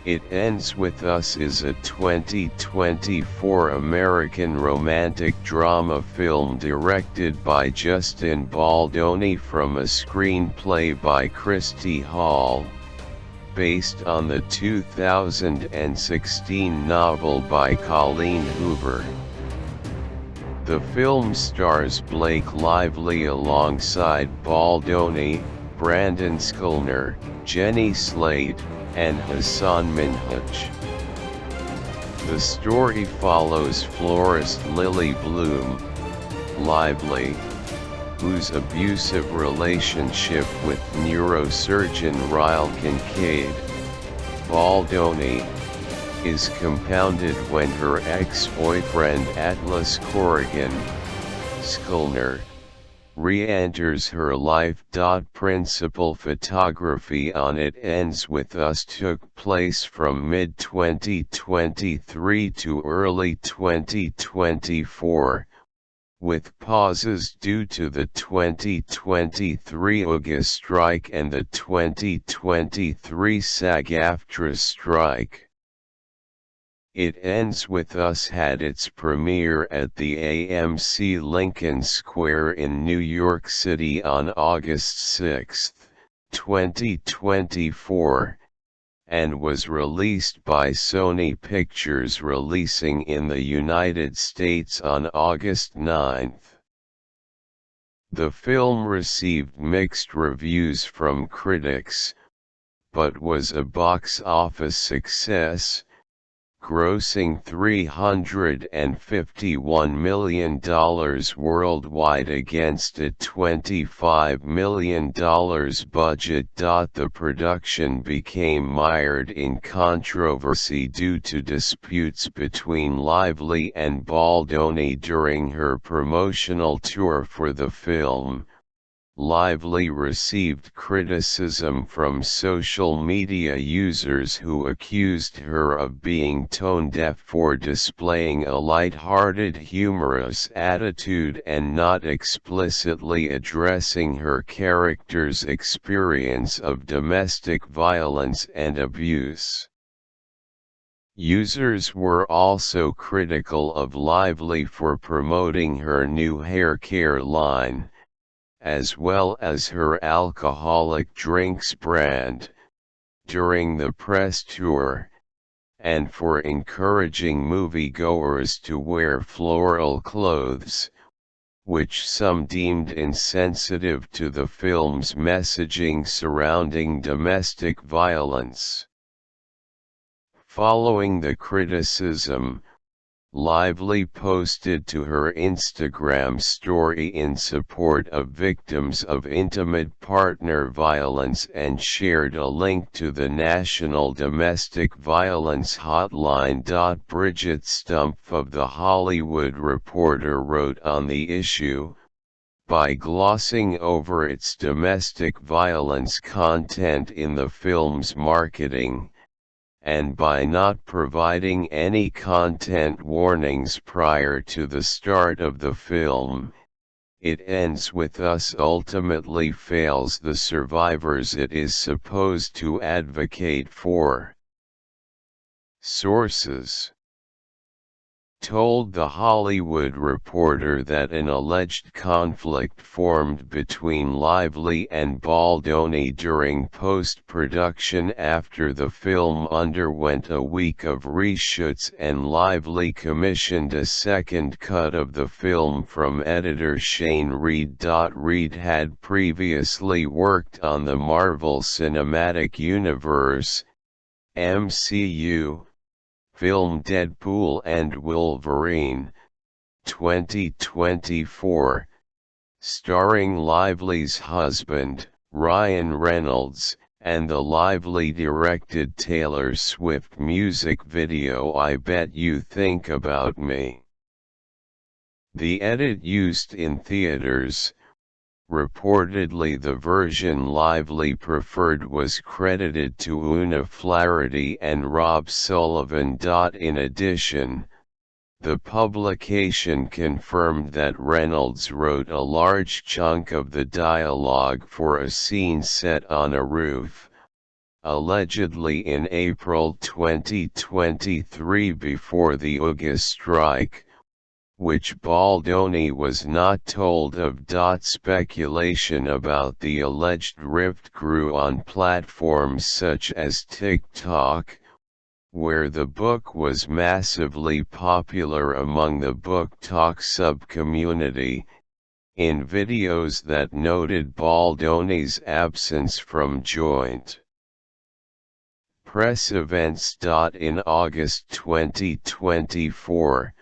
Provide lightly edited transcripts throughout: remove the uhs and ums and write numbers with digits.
It Ends With Us is a 2024 American romantic drama film directed by Justin Baldoni from a screenplay by Christy Hall, based on the 2016 novel by Colleen Hoover. The film stars Blake Lively alongside Baldoni, Brandon Skulner, Jenny Slate, and Hassan Minhaj. The story follows florist Lily Bloom, Lively, whose abusive relationship with neurosurgeon Ryle Kincaid, Baldoni, is compounded when her ex-boyfriend Atlas Corrigan, Skulner, re-enters her life. Principal photography on It Ends With Us took place from mid-2023 to early 2024, with pauses due to the 2023 August strike and the 2023 SAG-AFTRA strike. It Ends With Us had its premiere at the AMC Lincoln Square in New York City on August 6, 2024, and was released by Sony Pictures, releasing in the United States on August 9. The film received mixed reviews from critics, but was a box office success, grossing $351 million worldwide against a $25 million budget. The production became mired in controversy due to disputes between Lively and Baldoni during her promotional tour for the film. Lively received criticism from social media users who accused her of being tone-deaf for displaying a light-hearted, humorous attitude and not explicitly addressing her character's experience of domestic violence and abuse. Users were also critical of Lively for promoting her new hair care line, as well as her alcoholic drinks brand, during the press tour, and for encouraging moviegoers to wear floral clothes, which some deemed insensitive to the film's messaging surrounding domestic violence. Following the criticism, Lively posted to her Instagram story in support of victims of intimate partner violence and shared a link to the National Domestic Violence Hotline. Bridget Stumpf of The Hollywood Reporter wrote on the issue, "By glossing over its domestic violence content in the film's marketing, and by not providing any content warnings prior to the start of the film, It Ends With Us ultimately fails the survivors it is supposed to advocate for." Sources told The Hollywood Reporter that an alleged conflict formed between Lively and Baldoni during post-production after the film underwent a week of reshoots, and Lively commissioned a second cut of the film from editor Shane Reed. Reed had previously worked on the Marvel Cinematic Universe (MCU) film Deadpool and Wolverine, 2024, starring Lively's husband, Ryan Reynolds, and the Lively-directed Taylor Swift music video I Bet You Think About Me. The edit used in theaters, reportedly the version Lively preferred, was credited to Una Flaherty and Rob Sullivan. In addition, the publication confirmed that Reynolds wrote a large chunk of the dialogue for a scene set on a roof, allegedly in April 2023 before the Hoover strike, which Baldoni was not told of. Speculation about the alleged rift grew on platforms such as TikTok, where the book was massively popular among the book talk subcommunity, in videos that noted Baldoni's absence from joint press events. In August 2024,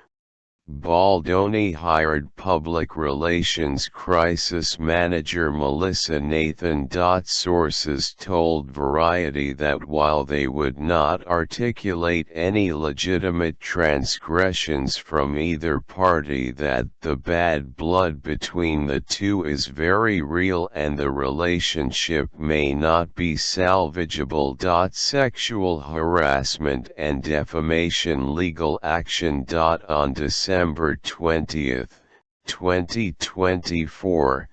Baldoni hired public relations crisis manager Melissa Nathan. Sources told Variety that while they would not articulate any legitimate transgressions from either party, that the bad blood between the two is very real and the relationship may not be salvageable. Sexual harassment and defamation legal action. On December 20, 2024,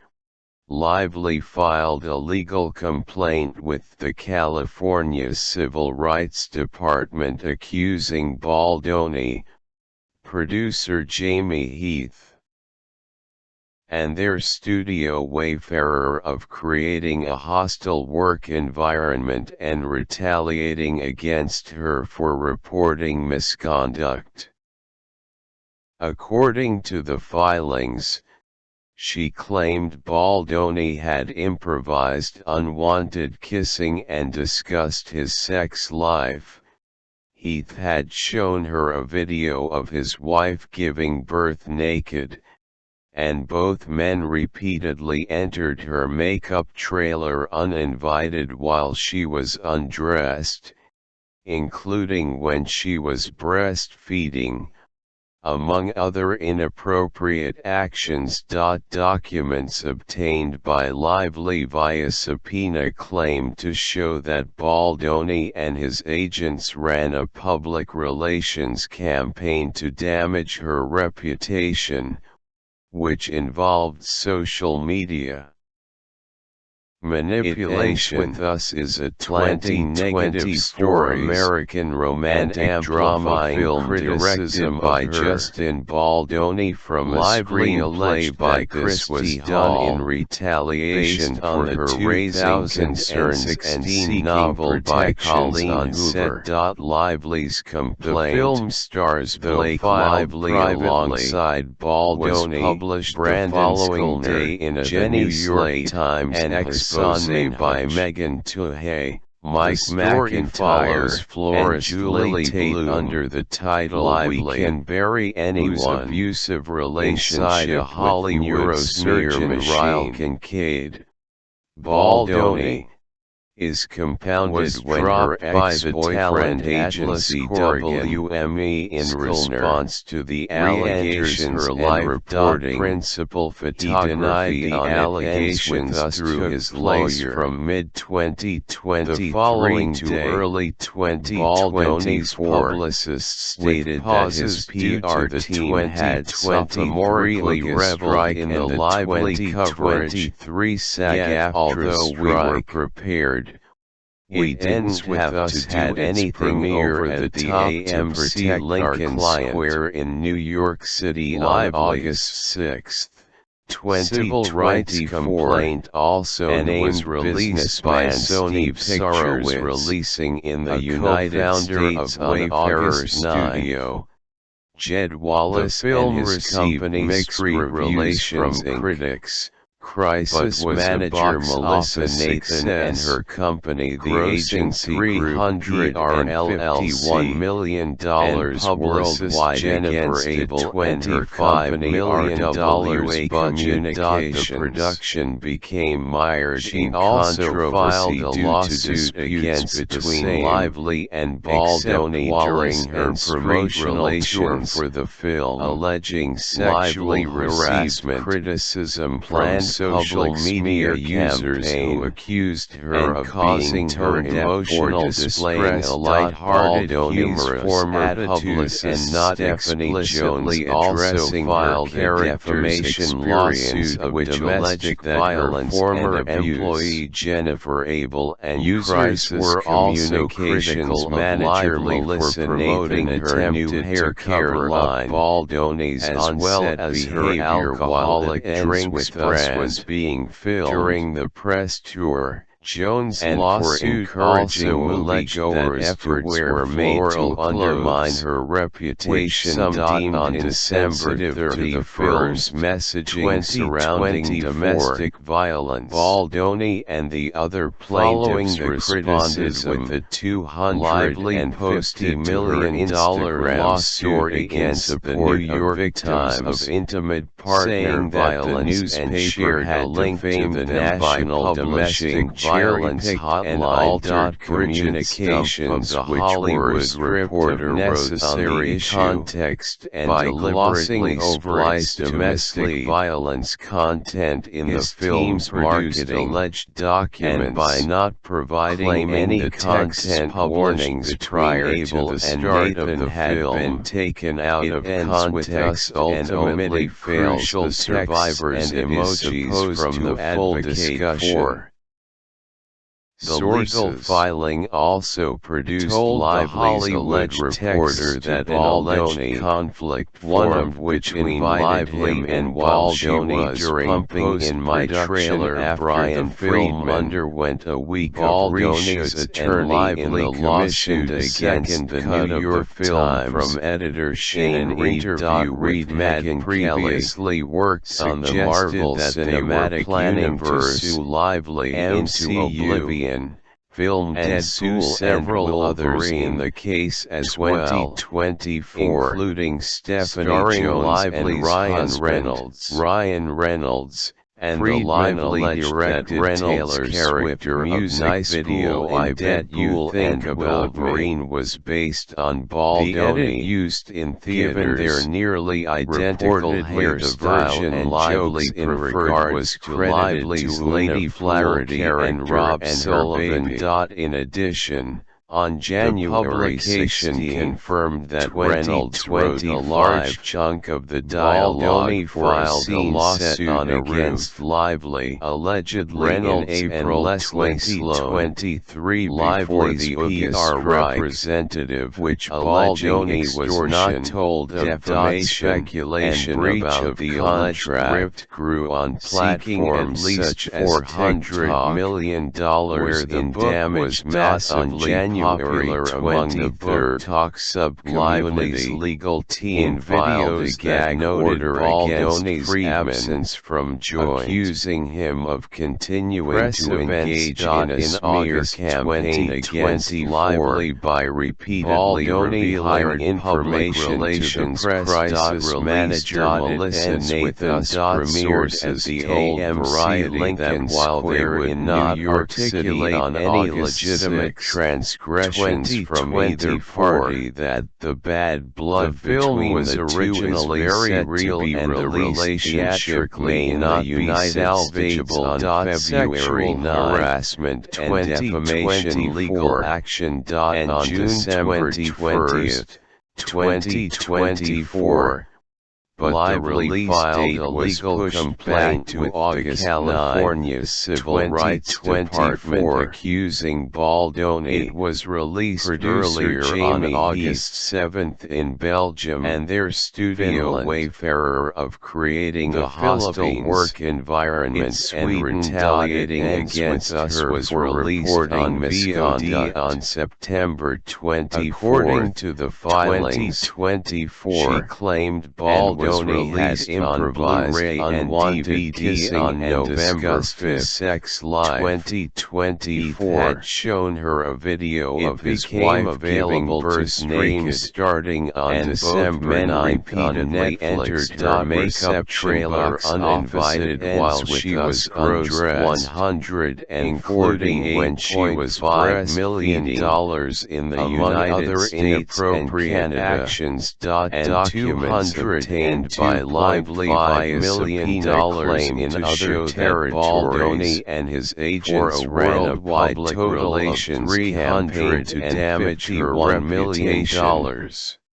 Lively filed a legal complaint with the California Civil Rights Department accusing Baldoni, producer Jamie Heath, and their studio Wayfarer of creating a hostile work environment and retaliating against her for reporting misconduct. According to the filings, she claimed Baldoni had improvised unwanted kissing and discussed his sex life. Heath had shown her a video of his wife giving birth naked, and both men repeatedly entered her makeup trailer uninvited while she was undressed, including when she was breastfeeding, among other inappropriate actions. Documents obtained by Lively via subpoena claim to show that Baldoni and his agents ran a public relations campaign to damage her reputation, which involved social media manipulation. It Ends With Us is a 2024 American romantic drama film directed by Justin Baldoni from a screenplay by Christy Hall in retaliation for her raising concerns and seeking novel by Colleen on Hoover. Lively's complaint, the film stars Blake Lively alongside Baldoni, published the following day in a New York Times expose by Megan Tuhey, Mike McIntyre, and Julie Tate under the title "We Can Bury Anyone," whose abusive relationship with neurosurgeon Ryle Kincaid, Baldoni, is compounded when her ex-boyfriend agency WME in response to the allegations and reporting principal photography on allegations through his lawyer from mid-2023 the following to early 2024. Publicists stated that his PR team had sophomorically reveled in the Lively coverage. Although we were prepared, we didn't have to do its premiere at the AMC Lincoln Square in New York City on August 6, 2024. Civil rights complaint also named released by Sony Pictures, releasing in the United States on August 9. Jed Wallace and his company mixed reviews from critics. Crisis manager Melissa Nathan and her company, the agency group, $351 million worldwide Jennifer Abel and her company RWA Communications. The production became mired in controversy due to disputes between Lively and Baldoni during her promotional tour for the film, alleging sexual harassment, criticism from social media users who accused her of causing her emotional displaying a light-hearted, humorous attitude, and not Stephanie Jones also filed a defamation lawsuit which alleged that her former employee Jennifer Abel and users were also critical of lively for promoting her new hair care line, Baldoni's as well as her alcoholic drinks with was being filmed during the press tour. Jones' lawsuit also alleged that efforts were made to undermine her reputation, deemed insensitive to the film's messaging surrounding domestic violence. Baldoni and the other plaintiffs responded with a $250 million lawsuit against the New York Times of intimate partner violence and shared a link to the National Domestic Violence Hotline altered communications of the Hollywood Reporter wrote on the issue context and by deliberately overspliced domestic violence content in the film's marketing alleged documents and by not providing any content warnings between Abel and Nathan had been taken out of context and ultimately failed the survivors and emojis from the full discussion. The legal filing also produced Lively's alleged reporter that an alleged conflict formed between Lively and Baldoni during pumping in my trailer after Brian film underwent a week of reshoots attorney in the lawsuit against the New York Times from editor Shane Reed Megan previously worked on the Marvel Cinematic Universe to sue Lively into oblivion. Filmed and sue several others in the case as well, including Stephanie Jones and Ryan Reynolds, and the Lively directed Taylor character of Nice Video I Bet You Think About Wolverine was based on Baldoni. The edit used in theaters, given their nearly identical hairstyle and jokes in regards to Lively's Lady Flaherty and Rob Sullivan. In addition, on January 16 confirmed that Reynolds wrote a large chunk of the dialogue for a scene set on against Lively. Allegedly Reynolds in April 2023 before the PR representative which Baldoni was not told of speculation about the contract grew on platforms such as $100 million where the book was massively popular among the book talk sub-community's legal team filed a gag order against absence from joint, accusing him of continuing to engage in a smear campaign against Lively by repeatedly revealing information to the press. Manager Melissa Nathan's premiered as the AM Variety that while they would not articulate on any legitimate transcriptions from either party that the bad blood between was the two is very real and the relationship may not be salvageable. February 9, harassment and defamation legal action. On December 20, 2024. But Lively filed a legal complaint to August California's Civil Rights Department accusing Baldoni. It was released earlier on August 7 in Belgium and their studio Wayfarer of creating a hostile work environment and retaliating against us was released on VOD on September 24. According to the filings, 2024, she claimed Baldoni released on Blu-ray and DVD on November 5. Sex Live 2024 had shown her a video of his wife giving birth naked starting on December 9. Repeatedly entered her makeup trailer uninvited while she was undressed, including when she was $5 million in the United States and Canada, actions. Documents obtained joined by Lively via subpoena claim in other territories. Baldoni and his agents ran a public relations campaign to damage her $1 million,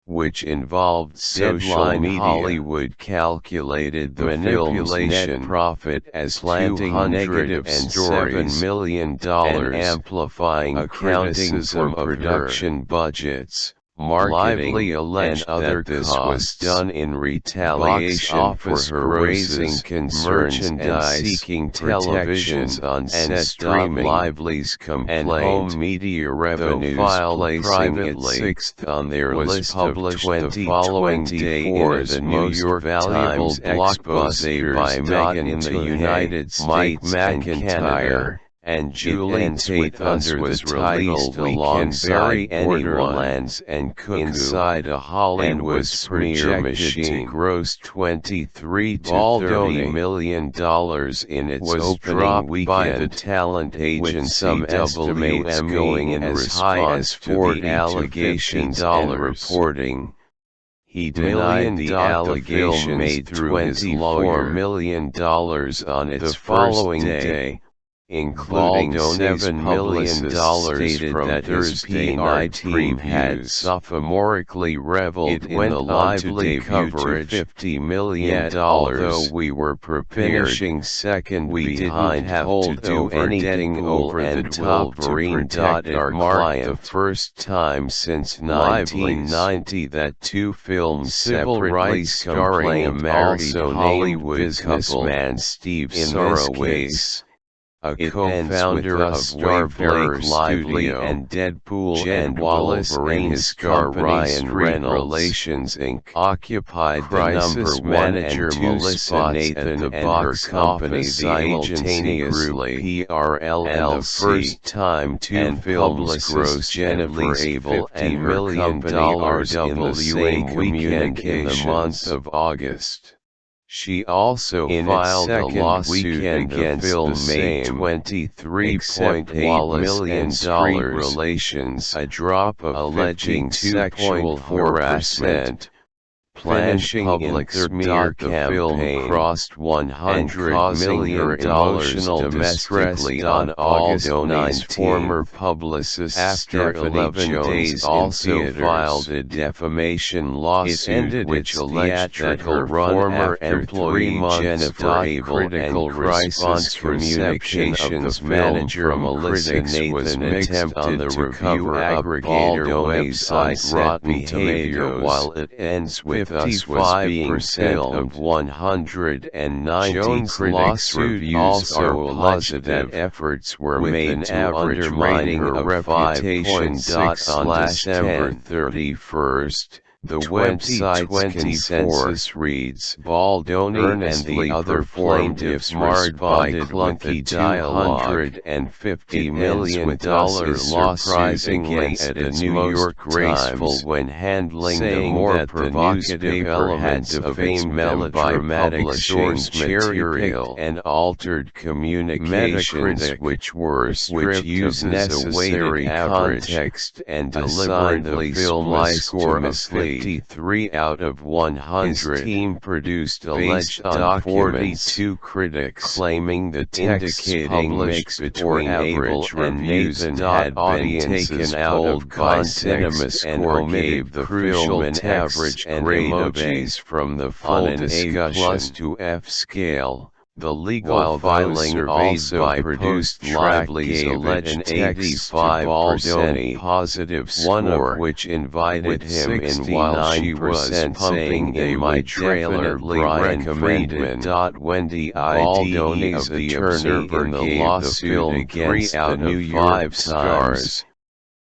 which involved social media. Hollywood calculated the film's net profit as $207 million and amplifying criticism of production budgets, marketing, alleged and other that this was done in retaliation for her raising concerns and seeking protections on set. Streaming Lively's complaint and home media revenues, placing it sixth on their list, published the following day in the New York Times blockbuster by Megan in the United States and Canada, and Julie Tate under the title alongside Borderlands and Cuckoo Inside a Hollywood smear machine, grossed $23 to $30 million in its opening weekend, by the talent agency WM, going in as high as $40 allegations and reporting. He denied the allegation made through his lawyer $24 million on its following day, including $7 million from that Thursday night team had sophomorically reveled in the Lively coverage. $50 million. Although we were prepared, finishing second, we didn't have to do anything over the top to protect our client. The first time since 1990 that two films separately starring a married Hollywood businessman, Steve Sorowitz, a co-founder of Starbearer Lively and Deadpool, and Wallace and his Ryan Reynolds Relations Inc. occupied the number manager Melissa Nathan and her company simultaneously PRLLC, and the first time two films grossed Jennifer Abel and her company RWA in the same weekend in the month of August. She also filed a lawsuit against the same $23.8 million Relations, a drop of alleging sexual harassment. Finishing public smear campaign crossed $100 million domestically on August 9. Former publicist after 11 days also filed a defamation lawsuit which alleged that her former employee Jennifer Abel and crisis communications manager Melissa Nathan attempted to review aggregator website Rotten Tomatoes, while it ends with 55% of 190 critics' reviews also alleged that efforts were made to undermine her reputation. On December 31st, the website's consensus reads, Baldoni and the other plaintiffs marred by clunky $250 million surprisingly at a New York graceful when handling the more provocative elements of its melodramatic source material and altered communications which were stripped of necessary context and deliberately spliced to mislead. 53 out of 100. His team produced alleged on 42 critics claiming the indicating mix between Abel and Nathan had been taken out of context and gave the film an average grade of A's from the full discussion to F scale. The legal filing also produced Lively's alleged 85% positive score, one of which invited him in while she was pumping in my trailer. Brian Friedman, Wendy Baldoni's attorney in the lawsuit against the New York Times,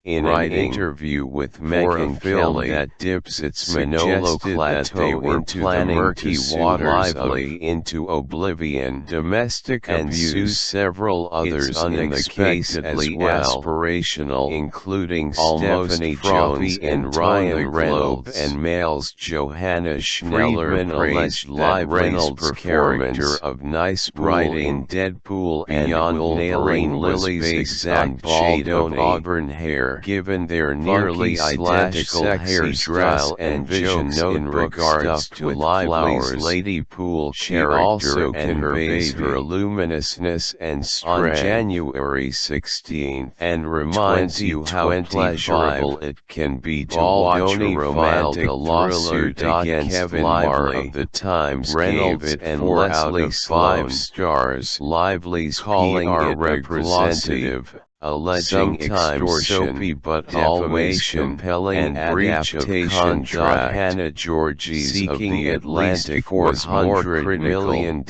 in an interview with Megan Kelly that dips its Manolo Plateau into the murky waters into oblivion. Domestic abuse, several others unexpectedly aspirational, including Stephanie Jones and Ryan Reynolds, and males Johanna Schneller praised Reynolds' character of nice bright in Deadpool and beyond nailing Lily's exact shade of auburn hair hair. Given their nearly identical hairstyle and jokes in regards to Lively's Lady Poole character, also and conveys her luminousness and strength on January 16, and reminds you how pleasurable it can be to watch a romantic lawsuit against Kevin Lively of the Times. Reynolds and Leslie 5 stars. Lively's calling it representative, alleging extortion, soapy but always compelling and adaptation. Hannah Georges seeking of the Atlantic $400 million in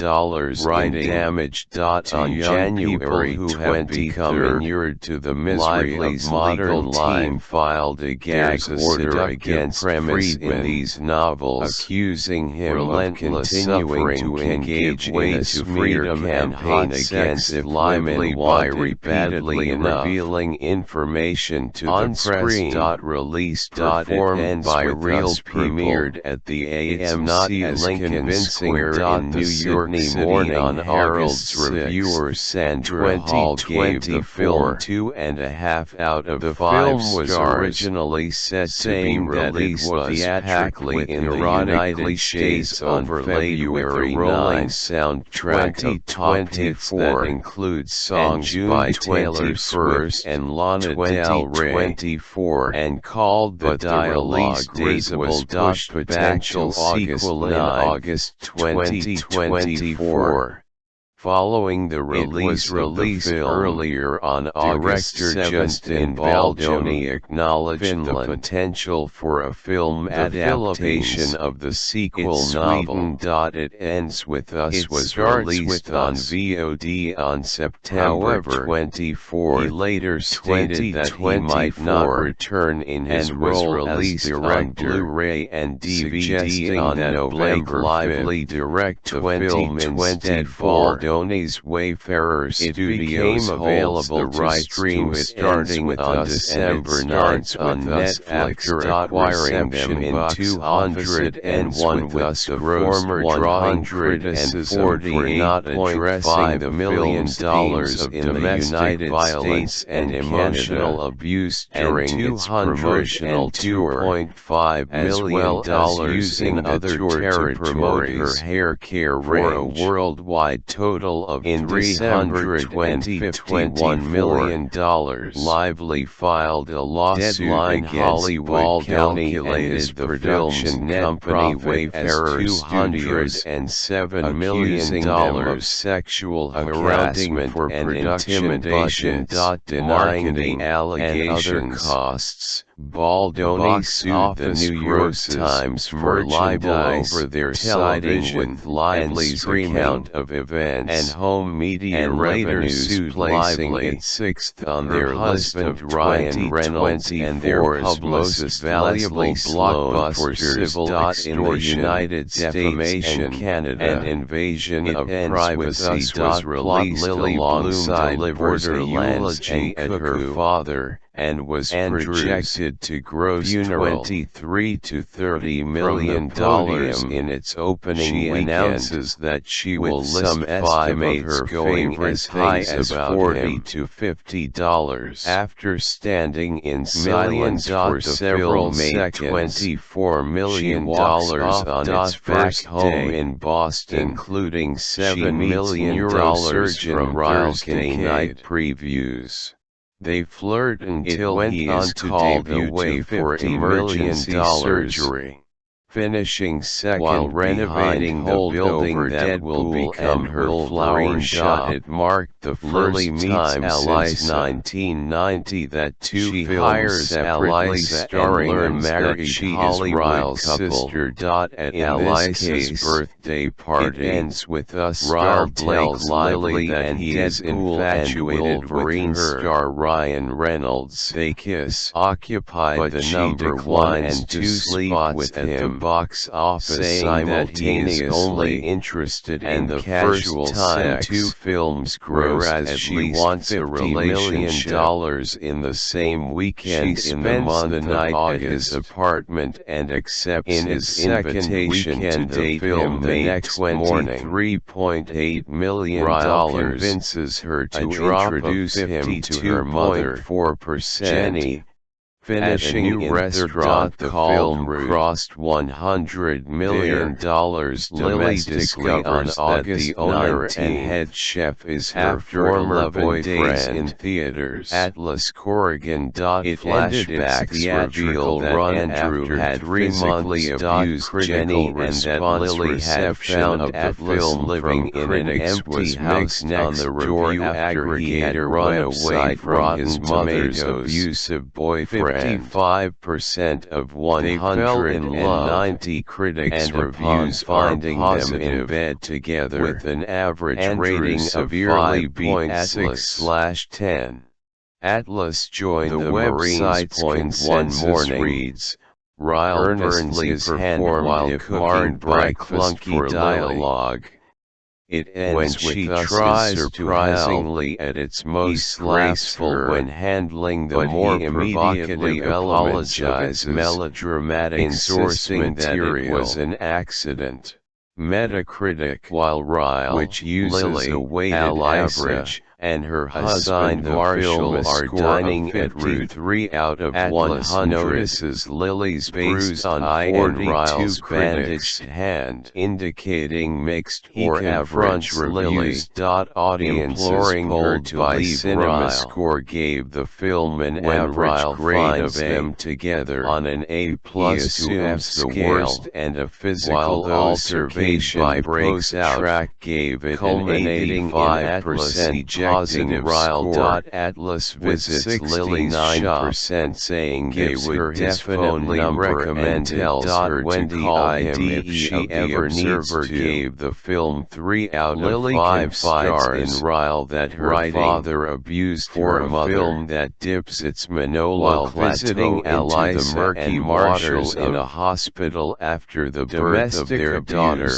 damage. On January who had become inured to the misery of modern life, filed a gag order against Friedman in these novels, accusing him of continuing to engage in a smear campaign against Lively by repeatedly revealing information to the press. Released performed by Real premiered at the AMC as Lincoln Square in New York City on Herald's reviewer Sandra Hall gave the film 2.5 out of 5 stars. The film was originally set to be released theatrically in the United States on February 9. Soundtrack of top hits that includes songs by Taylor Swift and Lana Del Rey, and called The Dialogue date was pushed potential sequel in August 2024. Following the release of the film earlier on August 7, Justin Baldoni acknowledged the potential for a film adaptation of the sequel novel. It Ends With Us was released on VOD on September 24. He later stated that he might not return in his role as director on Blu-ray and DVD on November 5. Lively direct the film instead. Baldoni's Wayfarer Studios holds the rights to it starting on December 9 on Netflix after acquiring them in 2001 with the former drawing criticism for not addressing the millions of dollars in the United States and emotional abuse during its promotional tour, as well as using other territories to promote her hair care range for a worldwide total of $351 million. Lively filed a lawsuit against Hollywood calculated the production company Wayfarer Studios $207 million of sexual harassment and intimidation, denying the allegations and other costs. Baldoni sued the New York Times for libel over their siding with Lively's account of events and home media and revenues, placing it sixth on their list of Ryan Reynolds and their publicist valuable blockbusters in the United States and Canada. An invasion of privacy was released alongside Borderlands and at her father, and was projected to gross $23 to $30 million in its opening weekend. She announces that she will list 5 of her going as high as $40 to $50. After standing in silence for several seconds, $24 million on its first home in Boston, including $7 million from Thursday night previews. They flirt until he is called away for emergency surgery, finishing second while renovating the building that will become her flower shop. It marked the first time Alice 1990 that two films separately starring a married Hollywood couple. At Alice's birthday party, It Ends With Us star Blake Lively that he is infatuated with star Ryan Reynolds. They kiss, occupied the number 1 and 2 spots at the box office, saying that he is only interested in the casual time 2 films gross as she wants $50 million in the same weekend. She spends the night at his apartment and accepts his invitation to date him the next morning. $3.8 million convinces her to introduce him to her mother, Jenny, finishing in restaurant. The film crossed $100 million domestically on August. The owner and head chef is her former boyfriend. In theaters, Atlas Corrigan. Flashbacks reveal that Andrew had physically abused Jenny and that Lily had found Atlas living in an empty house next door after he had run away from his mother's abusive boyfriend. 55% of 190 critics reviews finding them in bed together with an average rating of 5.6/10. Atlas joined the website's consensus reads, Ryle earnestly performed while cooking by clunky dialogue. It ends when she tries surprisingly at its most graceful when handling the more provocative apologizes melodramatic insisting that it was an accident. Metacritic, while Ryle, which uses a weighted average, and her husband Marshall are dining at 53 out of 100, notices Lily's bruised eye and Ryle's bandaged hand, indicating mixed or average reviews. Audiences polled to leave CinemaScore gave the film an average grade of them together on an A+ he assumes the worst and a physical altercation by post-track gave it culminating in Atlas ejecting Ryle. Atlas visits Lily 9% saying they would definitely recommend tells her to call him if she ever needs to. Gave the film 3 out of 5 stars in Ryle that her father abused for a film that dips its Manola visiting into the murky waters in a hospital after the birth of their daughter.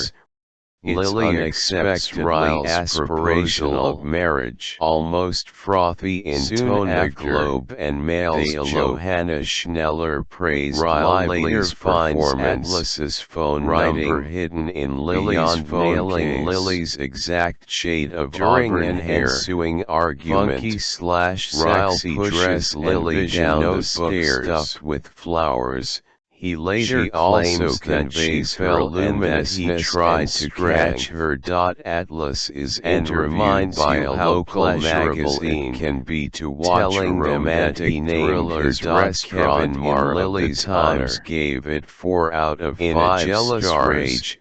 Lily accepts Ryle's aspirational of marriage, almost frothy in tone. The Globe and Mail's Johanna Schneller praised Ryle. Later finds Atlas's phone number hidden in Lily's phone, nailing Lily's exact shade of auburn hair. Ensuing argument, Ryle pushes Lily down the stairs stuffed with flowers. He later also conveys her luminousness he tried to catch her. Atlas is interviewed by a local magazine can be to watch a romantic thrillers. Kevin Marr of The Times gave it 4 out of 5 in a jealous rage,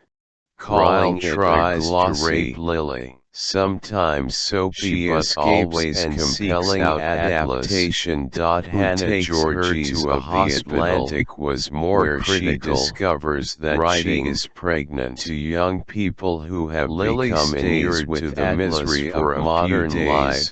calling it tries to rape Lily. Sometimes soapy but always compelling adaptation. Hannah Georgie's of The Atlantic was more critical. She discovers that she is pregnant to young people who have become inured to the misery of modern life.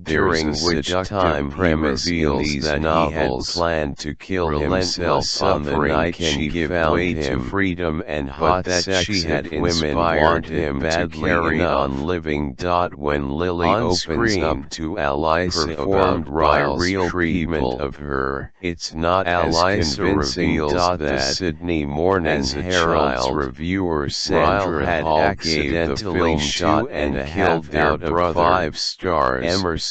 During which time he reveals that he had planned to kill himself on the night she found him freedom and hot that she had inspired him to carry on living. When Lily opens up to Alisa about Ryle's treatment of her, it's not as convincing. The Sydney Morning Herald's reviewer Sandra Hall gave the film 2.5 out of 5 stars. Emerson,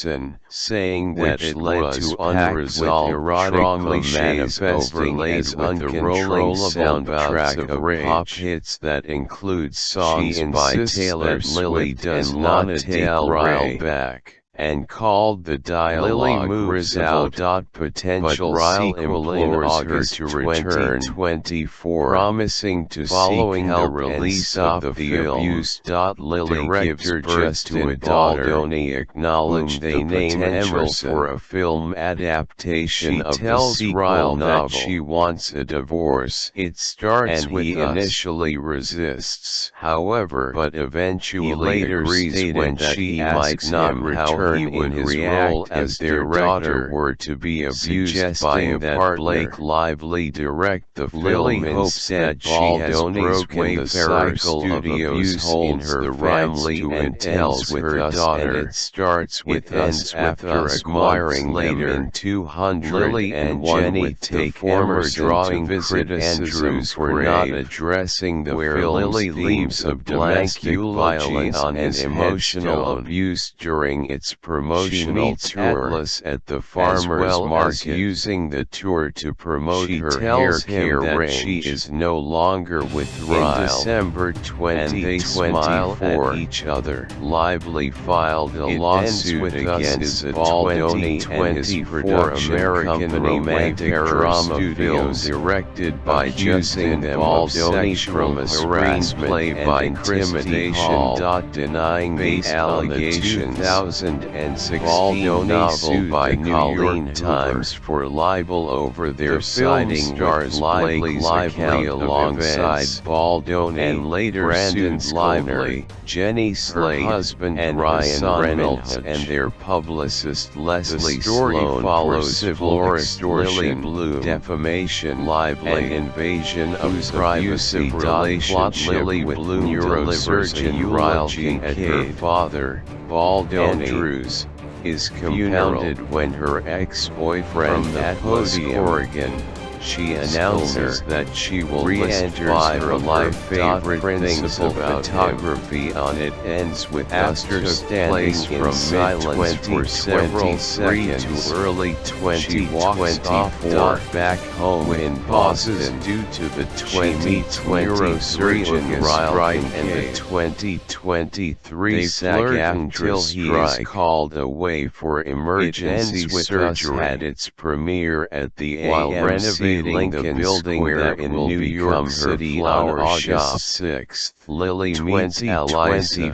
saying that it led to unresolved trauma manifesting as uncontrollable soundtrack of pop hits that includes songs by Taylor Swift and Lana Del Rey back, and called the dialogue gristle. Potential sequel in August 2024, promising to following the release of the abuse. Lily gives birth to a daughter. Baldoni acknowledged the potential for a film adaptation of the sequel that she wants a divorce. It starts and with he initially resists, however, but eventually agrees when she might not return he would in his role as their daughter were to be abused by a partner. Blake Lively direct the film instead. She has broken the cycle of abuse in her family and tells with her daughter. And it starts with ends after acquiring later in 200. Lily and Jenny take former drawing criticism for not addressing the film's themes of domestic violence and emotional abuse during its promotional tour Atlas at the farmer's market, using the tour to promote her hair care range. She is no longer with Ryle. In December 2024, at each other. Lively filed a lawsuit against Baldoni and his production American romantic drama films directed by Justin Baldoni from a screenplay by intimidation. Denying these allegations. 2016 novel by Colleen Times for libel over their citing stars Lively alongside Baldoni and later Brandon Lively, Jenny Slate, husband and Ryan Reynolds and their publicist Leslie Sloan follows civil extortion, Bloom, defamation, Lively, and invasion of privacy. Relationship with Bloom delivers a eulogy at her father, Baldoni Andrews, is compounded when her ex-boyfriend at Oregon. She announces that she will list 5 her life favorite things about photography on it. Ends with after standing in silence for several seconds to early 2024 back home in Boston due to the 2020 neurosurgeon strike and the 2023 SAG until he is called away for emergency surgery. Had its premiere at the AMC Lincoln Building that in New York City on August 6, Lily meets Eliza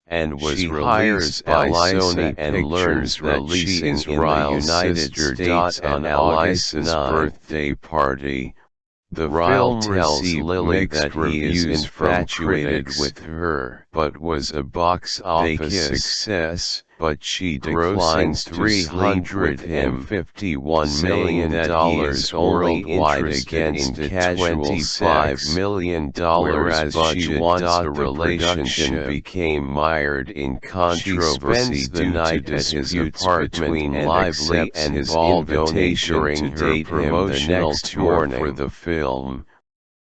and was released by Sony and learns that she is in the United States on Eliza's birthday party. The film tells Lily that he is infatuated with her, but was a box office success. But she declines $351 million worldwide against a casual $5 million whereas she wants a relationship became mired in controversy due to disputes between Lively and his invitation to date him the next morning for the film.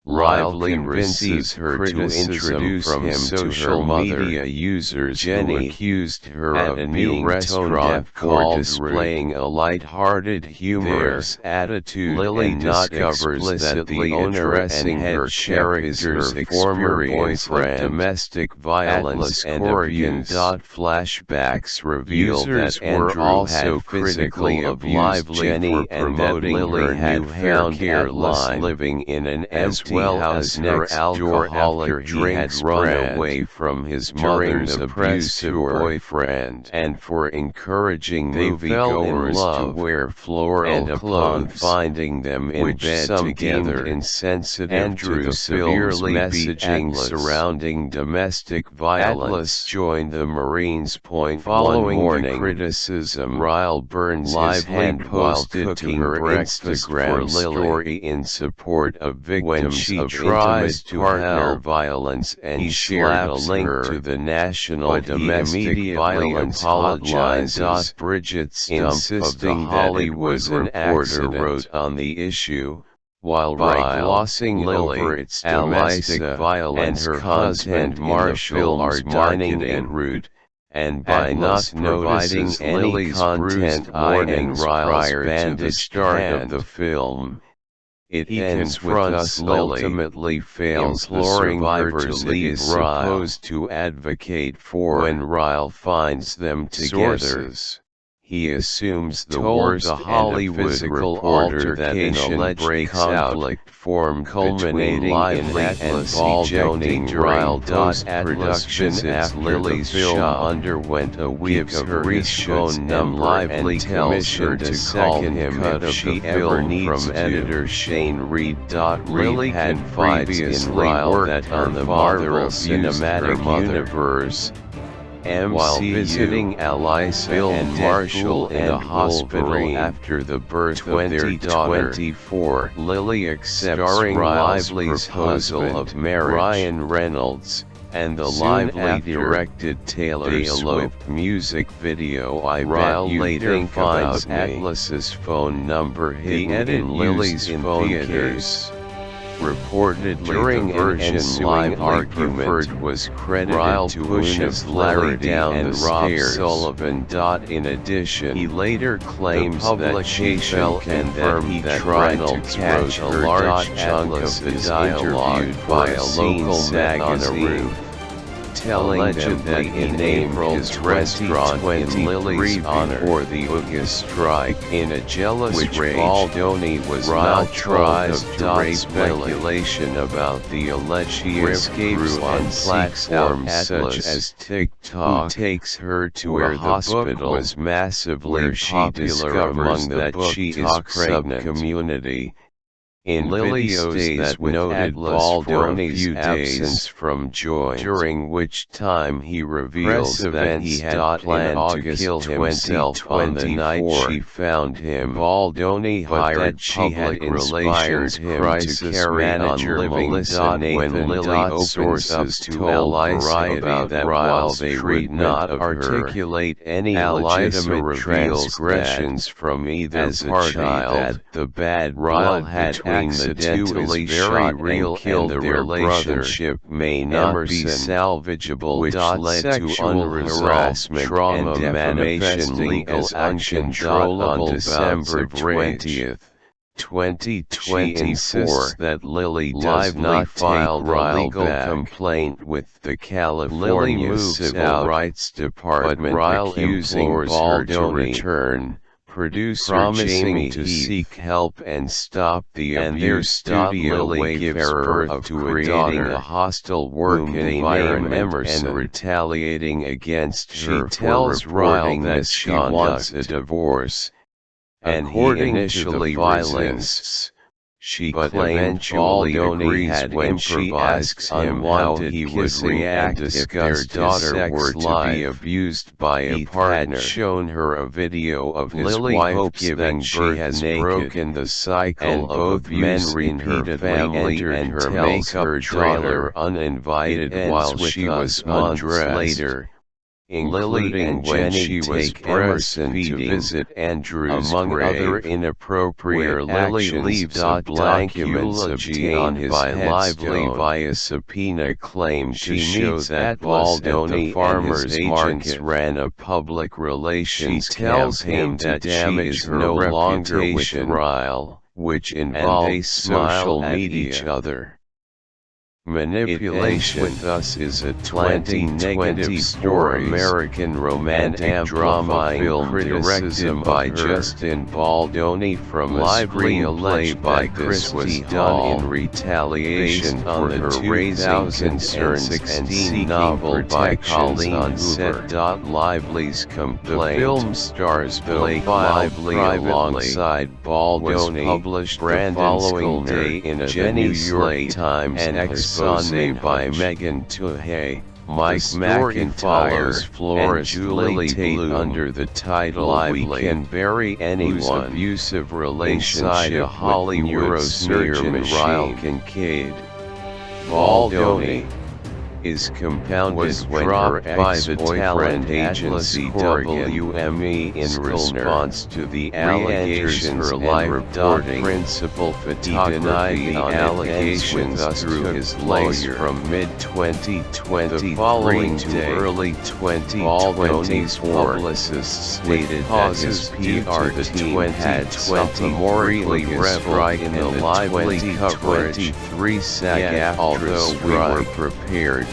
Lively receives her criticism from him social media users who accused her of being tone-deaf for displaying a light-hearted, humorous attitude. Lily discovers that the onerous her character's former boyfriend domestic violence and Oregon. Flashbacks reveal that Andrew also physically abused Jenny and that Lily had hair care line living in an empty well as her alcoholic drink had run away from his mother's abusive boyfriend, and for encouraging moviegoers to wear floral clothes, finding them in bed together. Insensitive Andrew to severely messaging surrounding domestic violence. Atlas joined the Marines. Following the criticism, Ryle burns his hand while cooking her Instagram story in support of victims of intimate partner violence, and he shared a link to the National Domestic Violence Hotline. Bridget Stump of the Hollywood Reporter wrote on the issue, while glossing over its domestic violence and her content, Marshall are dining en route, and by not providing any content warnings prior to the start of the film. It ends with us ultimately fails imploring her to leave Ryle, supposed to advocate for when Ryle finds them together. Sources. He assumes the worst the Hollywood physical altercation breaks out, form culminating in Atlas ejecting Ryle. Post-production after Lily's film underwent a week of reshoots and Lively tells her to call him if she ever needs from editor Shane Reed. Lily had previously worked on the Marvel Cinematic Universe. While visiting Eliza and Marshall in a hospital after the birth of their daughter, Lily accepts Lively's proposal of marriage. Ryan Reynolds, and the Lively directed Taylor Swift music video I Bet You later finds Atlas's phone number hidden in Lily's phone case. Reportedly, during the version ensuing argument preferred was credited Ryle to pushes Lily down and the Rob stairs. Sullivan. In addition, He later claims the that she publication fell and that confirmed he that tried to Reynolds catch a wrote her large chunk atlas of the is dialogue interviewed by by a a local local magazine, magazine, telling them that allegedly in named April his restaurant in 2023 Lily's honor. before the August strike. In a jealous Which rage, Baldoni was Ryle not tries told to of raise Lily. speculation about the alleged She escapes escapes on and platforms seeks out such Atlas, as TikTok, who takes her to where a the hospital book was massively where she popular discovers among the that book she is talk pregnant. sub-community. In Lily videos stays that with noted Atlas for a Baldoni's few absence days, from joint, during which time he reveals press that he events. had planned to August kill himself on the night she found him. Baldoni hired public relations manager Melissa Nathan. When Lily opens told Variety that while they would not articulate any legitimate transgressions from either party, that the bad Ryle had accidentally shot and killed their relationship may not be salvageable, which led to unresolved trauma manifesting as uncontrollable on December 20th. 2024, she insists that Lily does not file a legal complaint with the California Civil Rights Department, accusing her to return. Producer promising to seek help and stop the abuse. Lily gives birth to creating a hostile work environment and retaliating against her. She tells Ryle that she wants a divorce, and he initially resists. She claimed Baldoni had when she asks him how he would react if their daughter were to be abused by a partner. Had shown her a video of his wife giving birth. She has broken the cycle of abuse in her family and her makeup trailer uninvited while she was undressed. Later, including when she was Emerson to visit Andrew's grave, other inappropriate Lily leaves a blank eulogy on his Lively via subpoena claim to show that Baldoni farmers market ran a public relations campaign to damage her no longer with Ryle, which involved social media. Each other. Manipulation with Us is a 2020 story American romantic drama film directed by Justin Baldoni from Lively, alleged by this was done in retaliation for her raising concerns and seeking novel by Colleen on set. Lively's complaint. The film stars Blake Lively alongside Baldoni, published the following day in a New York Times and expose by Megan Tuhey, Mike McIntyre, Flores, and Julie Tate under the title Lively, We Can Bury Anyone, whose abusive relationship a Hollywood neurosurgeon Ryle Kincaid. Baldoni is compounded when her ex-boyfriend agency WME in response to the allegations and reporting principal photography on allegations through his lawyer from mid-2023 the following day. Early 2024, publicist stated that his PR team had sophomorically strike in the Lively coverage. Although we were prepared,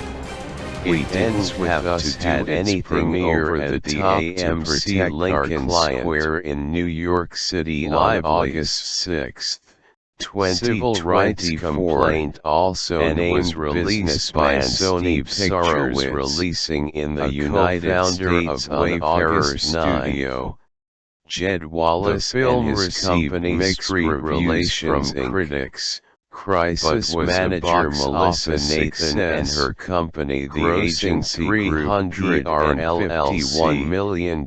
it ends with us had anything over at the AMC Lincoln Square in New York City on August 6, 2024. Civil rights complaint also named released by Sony Pictures, releasing in the United States on August 9. Jed Wallace and his company mixed reviews from critics. Crisis manager Melissa Nathan and her company, the agency $351 million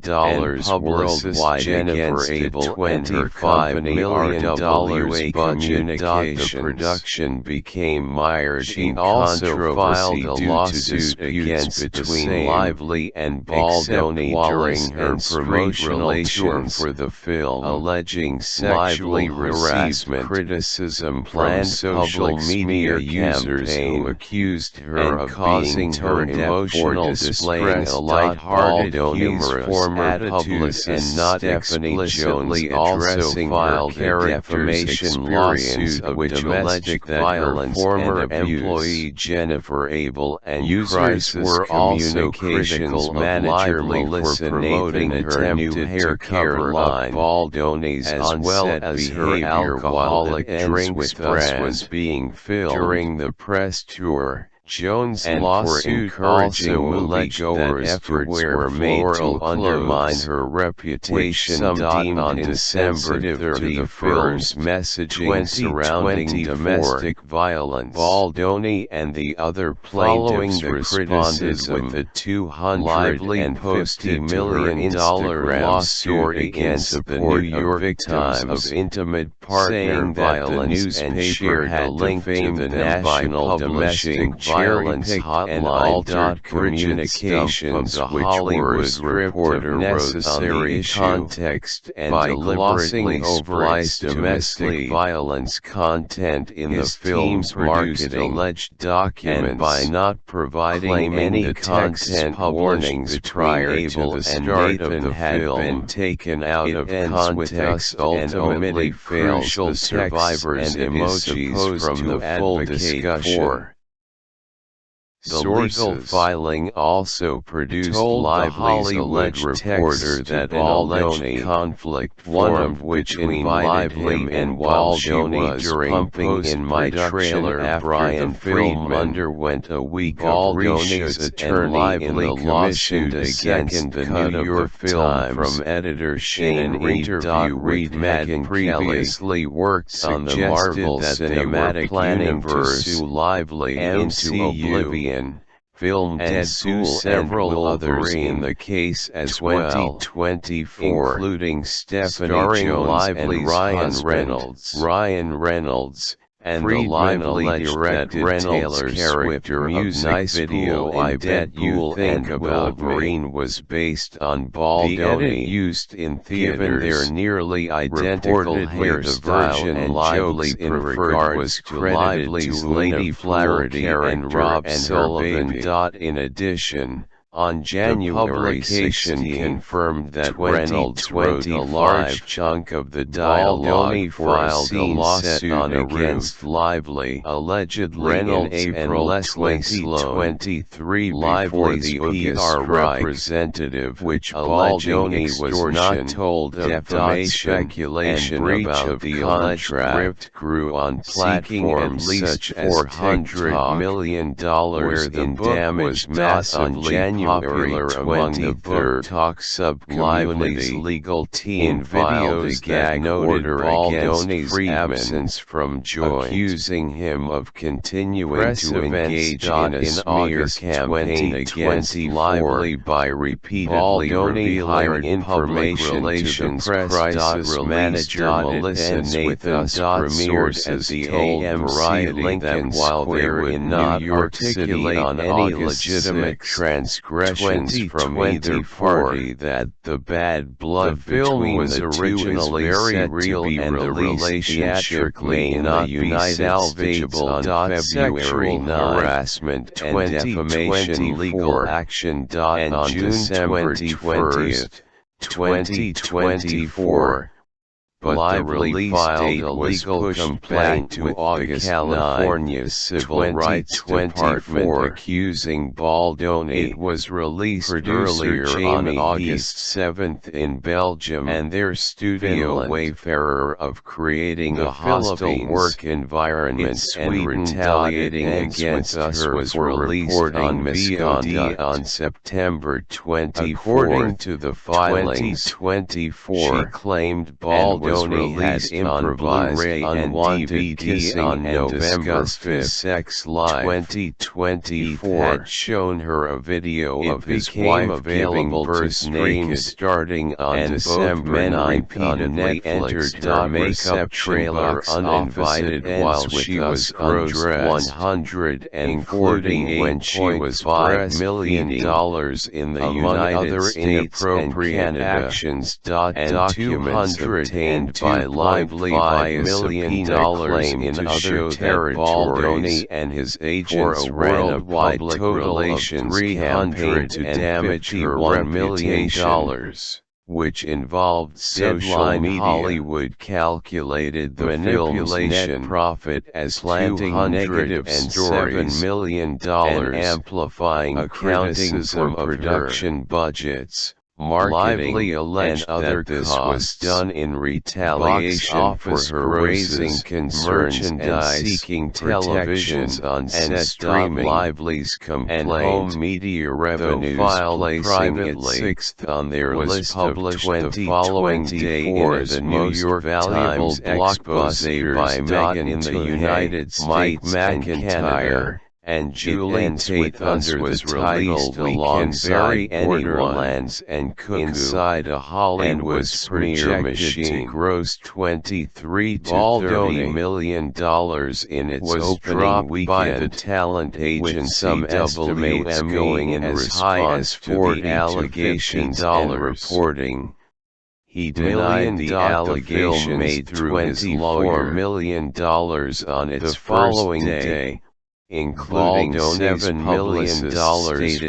worldwide Jennifer Abel $25 million budget. The production became mired in controversy due to disputes between Lively and Baldoni during her promotional tour for the film, alleging sexual harassment, criticism from social media users who accused her of causing her emotional displaying a light-hearted humorous attitude, and not explicitly addressing her defamation lawsuit which alleged that her former employee Jennifer Abel and users were also critical of Lively for promoting her new hair care line, Baldoni's as well as her alcoholic drinks with was being filmed during the press tour. Jones' lawsuit also moviegoers efforts were made to undermine her reputation, some deemed insensitive to the film's messaging surrounding domestic violence. Baldoni and the other plaintiffs responded with a $250 million lawsuit against the New York Times of intimate partner violence and shared a link to the National Domestic Violence Hotline. Communications, which was reporter necessary context and deliberately spliced domestic violence content in the film's marketing alleged documents, and by not providing any content warnings between Abel and Nathan had been taken out of context and ultimately fails the survivors and emojis from the full discussion. The legal filing also produced Lively's alleged reporter that an alleged conflict one of which invited him and Baldoni during pumping in my trailer after Brian film underwent a week of reshoots, attorney in the lawsuit against the New York film from editor Shane Reed. Reed Megan previously worked on the Marvel Cinematic Universe to sue Lively into oblivion, filmed and sue several others in the case as well, including Stephanie Jones and Ryan Reynolds, and the Lively directed Taylor Swift music video I Bet You Think About Me was based on Baldoni. The edit used in theaters, given their nearly identical hairstyle and jokes in regard was credited to Lady Flaherty and Rob Sullivan. In addition, on January 16, confirmed that Reynolds wrote a large chunk of the dialogue for a scene set on against Lively, allegedly Reynolds in April 2023 before the PR representative, which Baldoni was not told of. Speculation about the contract grew on platforms such as $400 million where the book was massively popular among the book talk sub-community's legal team filed a gag order against Friedman's from joint, accusing him of continuing to engage in a smear campaign against Lively by repeatedly revealing information to the press. Manager Melissa Nathan premieres as the AMC Lincoln Square in New York City on any legitimate transgressions from either party, that the bad blood between was the two is very real and the relationship may not be salvageable. February 9, harassment and defamation legal action. On December 20, 2024, but Lively filed a legal complaint to August California Civil Rights Department accusing Baldoni. It was released earlier on August 7 in Belgium, and their studio Wayfarer of creating a hostile work environment and retaliating against her was released on VOD on September 24. According to the filings, 2024, she claimed Baldoni had improvised unwanted kissing on November 5. Sex Live 2024 had shown her a video of his wife giving birth naked starting on December 9. Repeatedly entered the makeup trailer uninvited while she was undressed, including when she was $5 million in the United States and Canada, and documents obtained joined by Lively via subpoena claim in other territories. Baldoni and his agents ran a public relations campaign to damage her $1 million, which involved social media. Hollywood calculated the film's net profit as $207 million and amplifying criticism of production budgets, marketing, and other costs. Was done in retaliation for her raising concerns and seeking protections on set. Streaming Lively's complaint and home media revenues, placing it sixth on their list published the following day in the New York Times blockbuster by Megan in the United States and Canada, and Julie Tate under the title alongside Borderlands and Cuckoo Inside a Hollywood smear machine. Grossed $23 to $30 million in its opening weekend by the talent agency, with some estimates going as high as $40 allegations and reporting. He denied the allegation made through his lawyer $24 million on its following day, including $7 million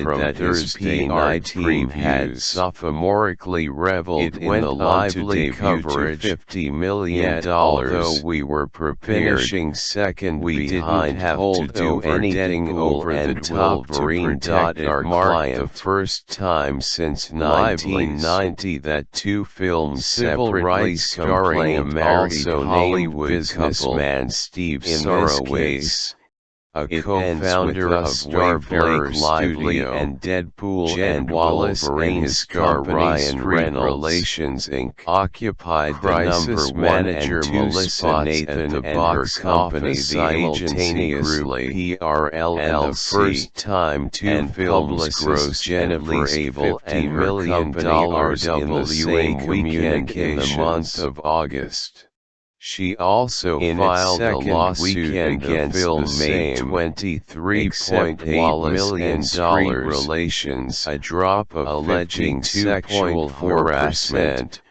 from that Thursday night team had sophomorically reveled in the Lively coverage. $50 million. Although we were prepared, finishing second, we didn't have to do anything over the top to protect our client. The first time since 1990 that two films separately starring a married Hollywood businessman Steve Sorowitz, a co-founder of Starbearer Studio and Deadpool, and Wallace and his company Ryan Reynolds Relations Inc. occupied the number manager Melissa Nathan and her company simultaneously PRLLC, and the first time two films grossed Jennifer Abel and her company RW in the same weekend in the month of August. She also filed a lawsuit against the same $23.8 million Relations, a drop of alleging sexual harassment,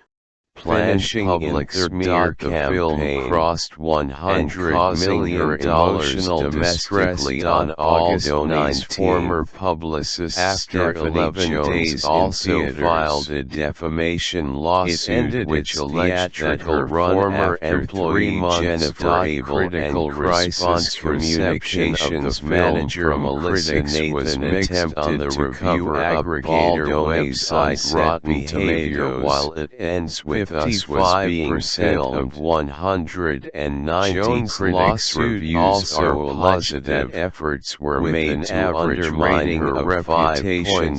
finishing public smear. The film crossed $100 million domestically on August 9. Former publicist after 11 days also filed a defamation lawsuit which alleged that her former employee Jennifer Abel and crisis communications manager Melissa Nathan attempted to review aggregator website Rotten Tomatoes, while it ends with 55% of 190 critics' reviews also alleged that efforts were made to undermine her reputation.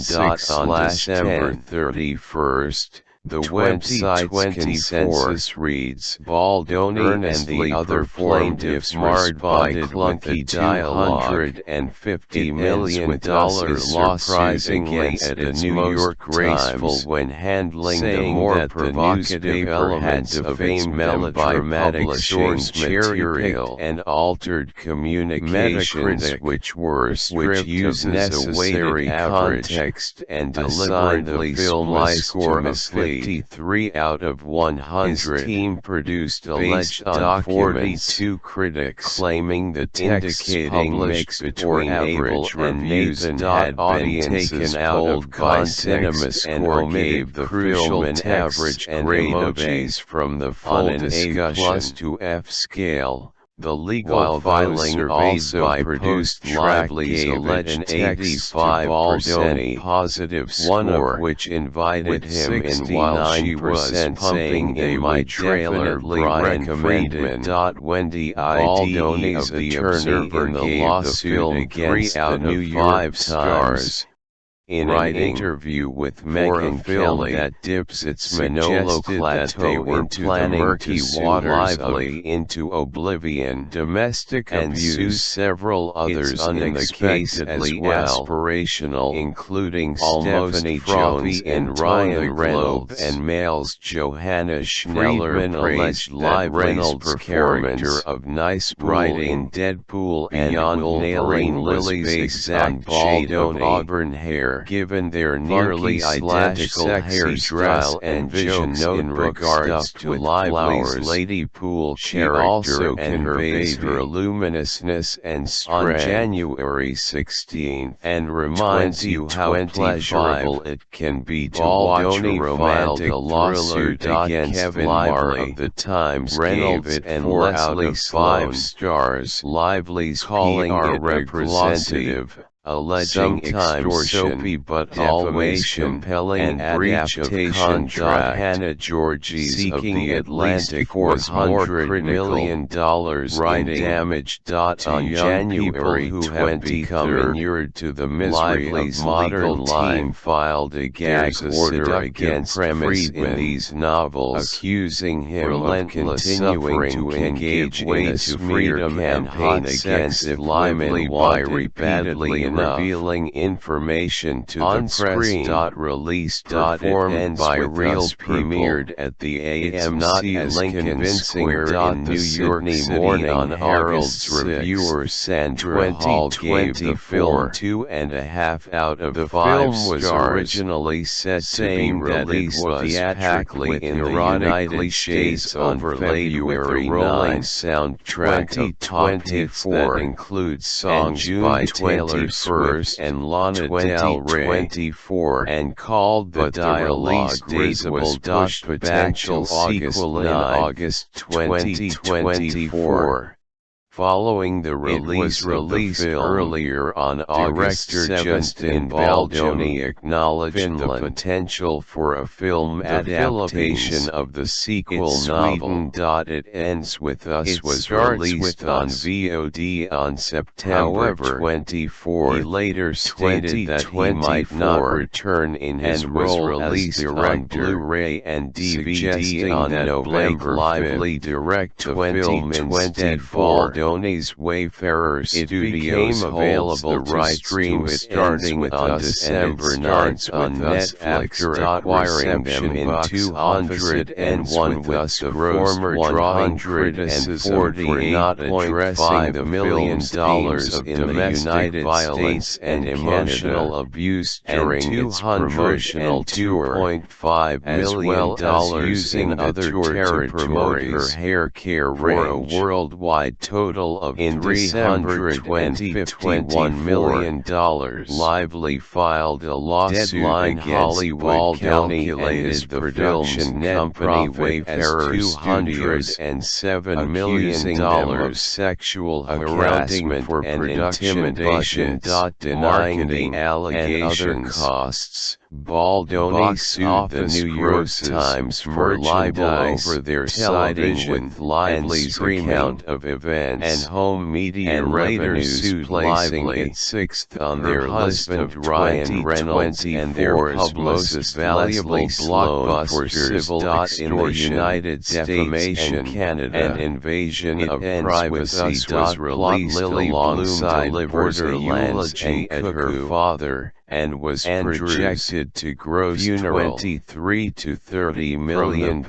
On December 31st, the website's consensus reads, Baldoni and the other plaintiffs marred by clunky dialogue and $50 million lawsuit against at a New York graceful when handling the more provocative elements of its melodramatic source material and altered communications which were stripped of necessary context and deliberately spliced score of 53 out of 100. His team produced alleged on 42 critics, claiming the indicating mix between average and Nathan had been taken out of context and gave the film an average grade of A's from the full discussion to F scale. The legal filing also produced Lively's alleged 85% positive score, one of which invited him in while she was pumping in my trailer. Recommended. Wendy Baldoni's attorney in the lawsuit against the New York Times, in an interview with Megan Kelly, that dips its Manolo Plateau into the murky waters into oblivion. Domestic abuse, several others in the case as well, aspirational, including Stephanie Jones and Ryan Reynolds, and males Johanna Schneller praised Reynolds' character of nice writing in Deadpool and beyond nailing Lily's exact shade of auburn hair her. Given their nearly identical hairstyle and jokes in regards to Lively's Lady Poole character, also and conveys her luminousness and strength. On January 16, and reminds you how pleasurable it can be to watch a romantic lawsuit against Kevin Marr of the Times. Reynolds and Leslie 5 stars. Lively's calling it representative, alleging extortion, soapy but always compelling and breach of contract. Hannah Georges seeking of the Atlantic $400 million writing damage. On January who had become inured to the misery of modern life, filed a gag order against Friedman in these novels, accusing him of continuing to engage in a smear campaign against Lively by repeatedly revealing information to the press. Released performed by Real premiered at the AMC as Lincoln Square in New York City on Herald's reviewer Sandra Hall gave the film 2.5 out of 5 stars. The film was originally set to be released theatrically in the United States on February 9. Soundtrack of top hits that includes songs by Taylor Swift and Lana Del Rey, and called the dialogue date was pushed potential sequel in August 2024. Following the release of the film earlier on August 7, Justin Baldoni acknowledged the potential for a film adaptation of the sequel novel. It Ends With Us was released on VOD on September 24. He later stated that he might not return in his role as director on Blu-ray and DVD on November 5. Lively direct the film instead. Baldoni's Wayfarer Studios holds the rights to it starting on December 9 on Netflix after acquiring them in 2001 with the former $148.5 million of domestic violence and emotional abuse during its promotional tour, as well as using other territories her hair care for a worldwide total of $351 million. Lively filed a lawsuit against Hollywood calculated the production company Wayfarer $207 million of sexual harassment and intimidation, denying the allegations and other costs. Baldoni sued the New York Times for libel over their siding with Lively's account of events and home media revenues, placing it sixth on their list of Ryan Reynolds and their publicist valuable blockbusters. In the United States and Canada, an invasion of privacy was released alongside Borderlands and at her father, and was projected to gross $23 to $30 million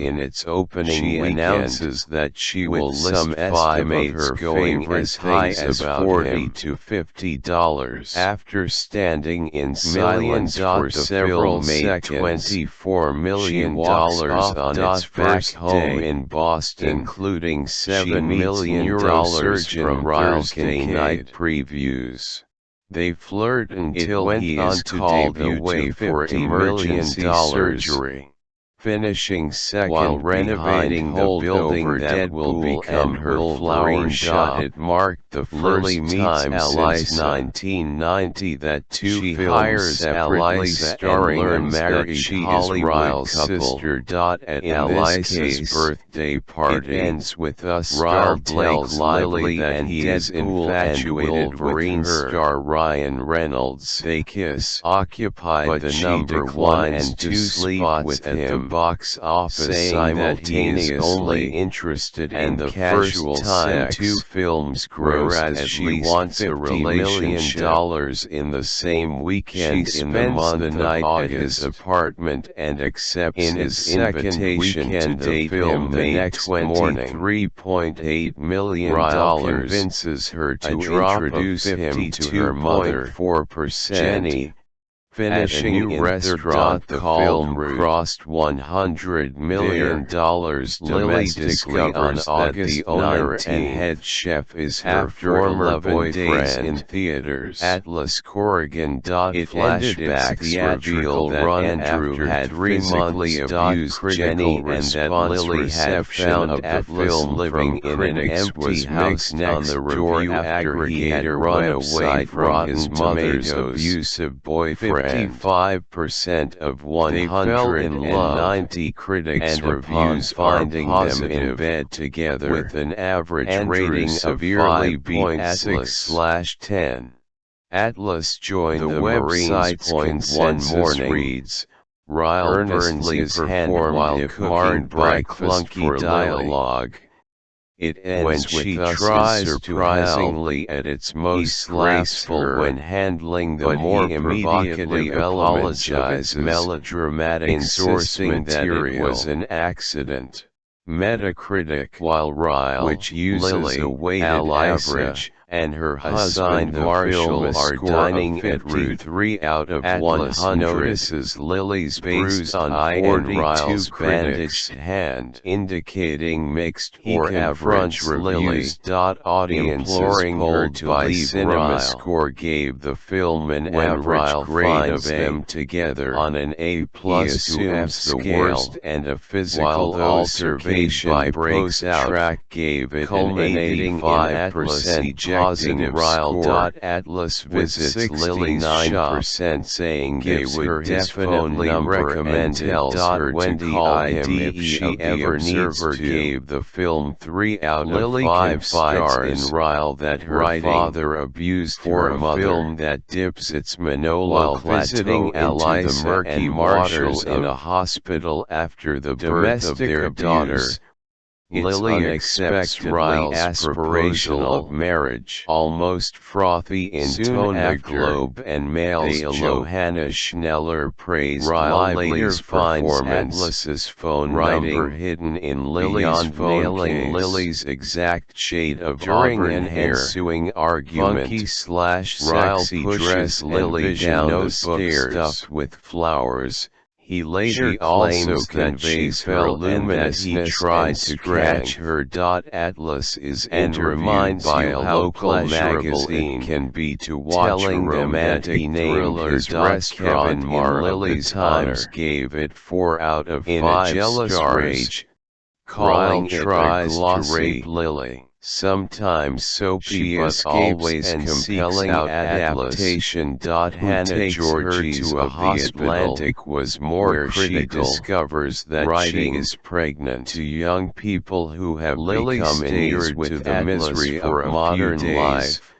in its opening weekend. Announces that she will list estimates going as high as $40 to $50. After standing in silence for several seconds, $24 million on its first home in Boston, including $7 million from Thursday night previews. They flirt until he is called away for emergency surgery, finishing second while renovating the building that will become her flower shop. It marked the first time since 1990 that two films separately starring a married Hollywood sister. At Eliza's birthday party, It Ends With Us star tells Lively that he is infatuated with star Ryan Reynolds. They kiss, occupied the number 1 and 2 spots at the box office, saying that he is only interested in the casual sex. Two films grossed as she wants a relationship in the same weekend. She spends the night at his apartment and accepts his invitation to date him the next morning. $3.8 million convinces her to introduce him to her mother. Jenny, finishing in restaurant. The film crossed $100 million domestically on August. The owner and head chef is her former boyfriend. In theaters, Atlas Corrigan. Flashbacks reveal that Andrew had physically abused Jenny and that Lily had found Atlas living in an empty house next door after he had run away from his mother's abusive boyfriend. 55% of 190 critics reviews finding them in bed together with an average rating of 5.6/10. Atlas joined the website's consensus reads, Ryle earnestly performed while cooking by clunky dialogue. It ends when she tries surprisingly at its most graceful when handling the more provocative apologizes, melodramatic source material that it was an accident. Metacritic, while Ryle, which uses a weighted average, and her husband Marshall are dining at 3 out of 100, notices Lily's bruised eye and Ryle's bandaged hand, indicating mixed or average reviews. Audiences imploring to by leave CinemaScore gave the film an average grade of them together on an A+ to F scale, worst and a physical observation by breaks track gave it culminating in Atlas ejecting Ryle. Atlas visits Lily 9%, saying they would definitely recommend tells her to call him if she ever needs to. Gave the film 3 out of 5 stars in Ryle that her father abused for a film that dips its Manolo visiting into the murky waters in a hospital after the birth of their daughter. Lily accepts Ryle's aspirational of marriage, almost frothy in tone. Globe and Mail's Johanna Schneller praised Ryle. Later finds Atlas's phone number hidden in Lily's phone, nailing Lily's exact shade of auburn hair. Ensuing argument, Ryle pushes Lily down the stairs stuffed with flowers. He later claims that she fell luminousness he tried to catch her. Atlas is interviewed by a local magazine can be to watch a romantic thriller. Kevin Marlowe Lily's Times gave it 4 out of 5 in a jealous rage, calling it tries to rape Lily. Sometimes soapy but always compelling adaptation. Hannah Georgie's of the Atlantic was more critical. She discovers that writing is pregnant to young people who have become inured to the misery of modern life.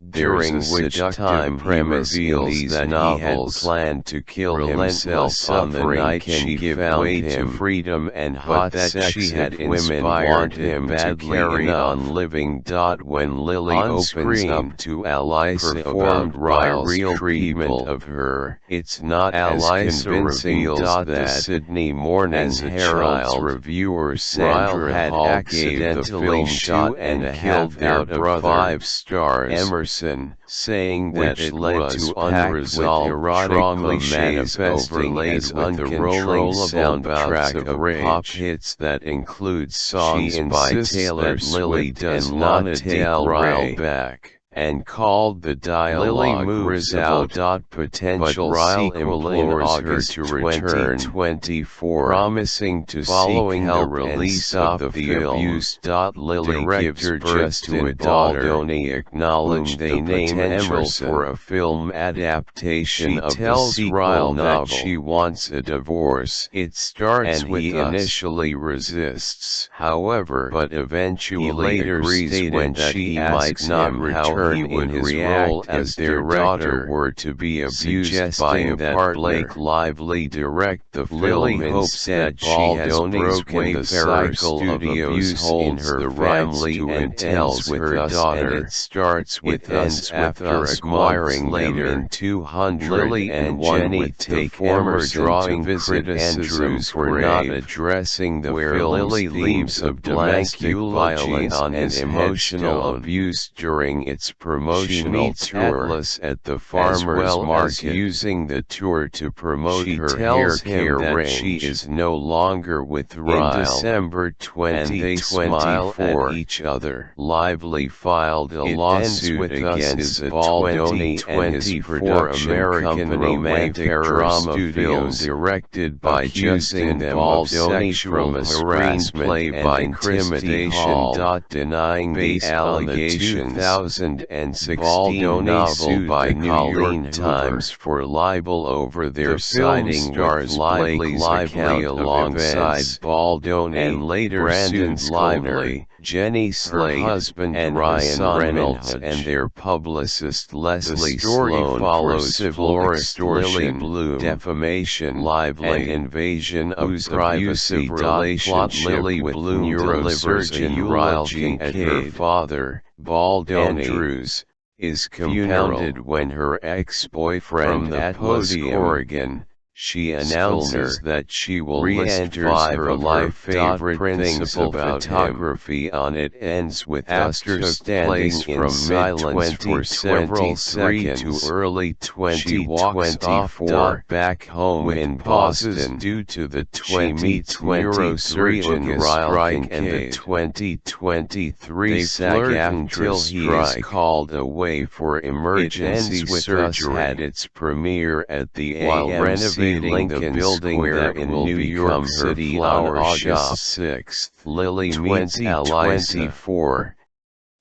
During which time he reveals that he had planned to kill himself on the night she gave way to freedom and hot sex. She had inspired him to carry on living. When Lily opens up to Alisa about Ryle's treatment of her, it's not as convincing. The Sydney Morning Herald's reviewer Sandra Hall gave the film 2.5 out of 5 stars. Emerson, saying that it led to unresolved trauma manifesting as uncontrollable soundtrack of pop hits that includes songs by Taylor Swift and Lana Del Rey back, and called the dialogue risible. Potential sequel in August 2024, promising to seek help the release of the abuse. Lily gives birth to a daughter. Baldoni acknowledged the potential for a film adaptation of the sequel that she wants a divorce. It starts with he initially resists, however, but eventually agrees when she might not return he would react as their daughter were to be abused by a partner. Blake Lively direct the film. Lily hopes that Baldoni's broken the cycle of abuse in her family and tells with her daughter. And it starts with ends after acquiring later in 200. Lily and Jenny take former drawing criticism for not addressing the film's themes of domestic violence and emotional abuse during its its promotional tour Atlas at the farmer's market, using the tour to promote her tells hair him that range. she is no longer with Ryle. In December 2024, and they smile at each other. Lively filed a lawsuit against Baldoni and his production American company romantic drama film directed by accusing them of Baldoni sexual from a harassment screenplay and by intimidation. Denying Based the on the allegations. 2016 Baldoni novel sued by the New Colleen York Hoover Times for libel over their The film citing stars with Lively's Lively account alongside events, Baldoni and later Brandon sued Lively, Jenny Slate, her husband and Ryan Ryan Reynolds and their publicist Leslie The story Sloan follows for civil florist extortion, Lily Bloom, defamation, Lively, and invasion of whose privacy. abusive relationship Lily with Bloom delivers a neurosurgeon eulogy at her Kincaid father, Baldoni, Andrews, is funeral. compounded when her ex-boyfriend From the Atlas podium, Corrigan, she announces Stilner that she will re-enters list 5 her of her life favorite things principal about photography on it. Ends with After after standing standing in in silence for several 2023 to seconds, early she walks 2024 off back home with in pauses Boston due to the She meets 2023 neurosurgeon strike and the Kincaid. 2023 They flirt until SAG-AFTRA he is strike. called away for emergency ends with surgery. us Had its premiere at the While AMC renovating Lincoln the building Square that in will New become York her City on flower August shop. 6. Lily meets 2024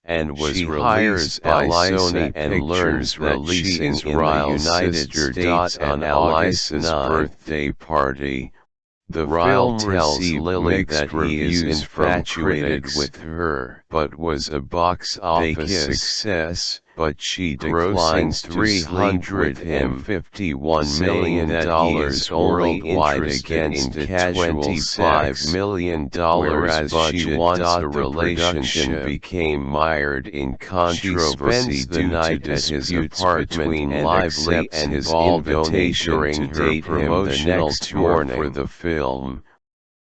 and was she released hires by Eliza Sony and Pictures, learns that she releasing is in the Ryle's United sister. States On at August August 9. birthday party, the Ryle film tells received Lily mixed that he is reviews from infatuated critics, with her, but was a box office success. But she declines to sleep with him. $51 million worldwide against a $25 million whereas budget. she wants a The relationship. production became mired in She controversy spends the due to night at his disputes apartment between and Lively accepts and his Baldoni invitation during to her date him the promotional next tour morning. for the film.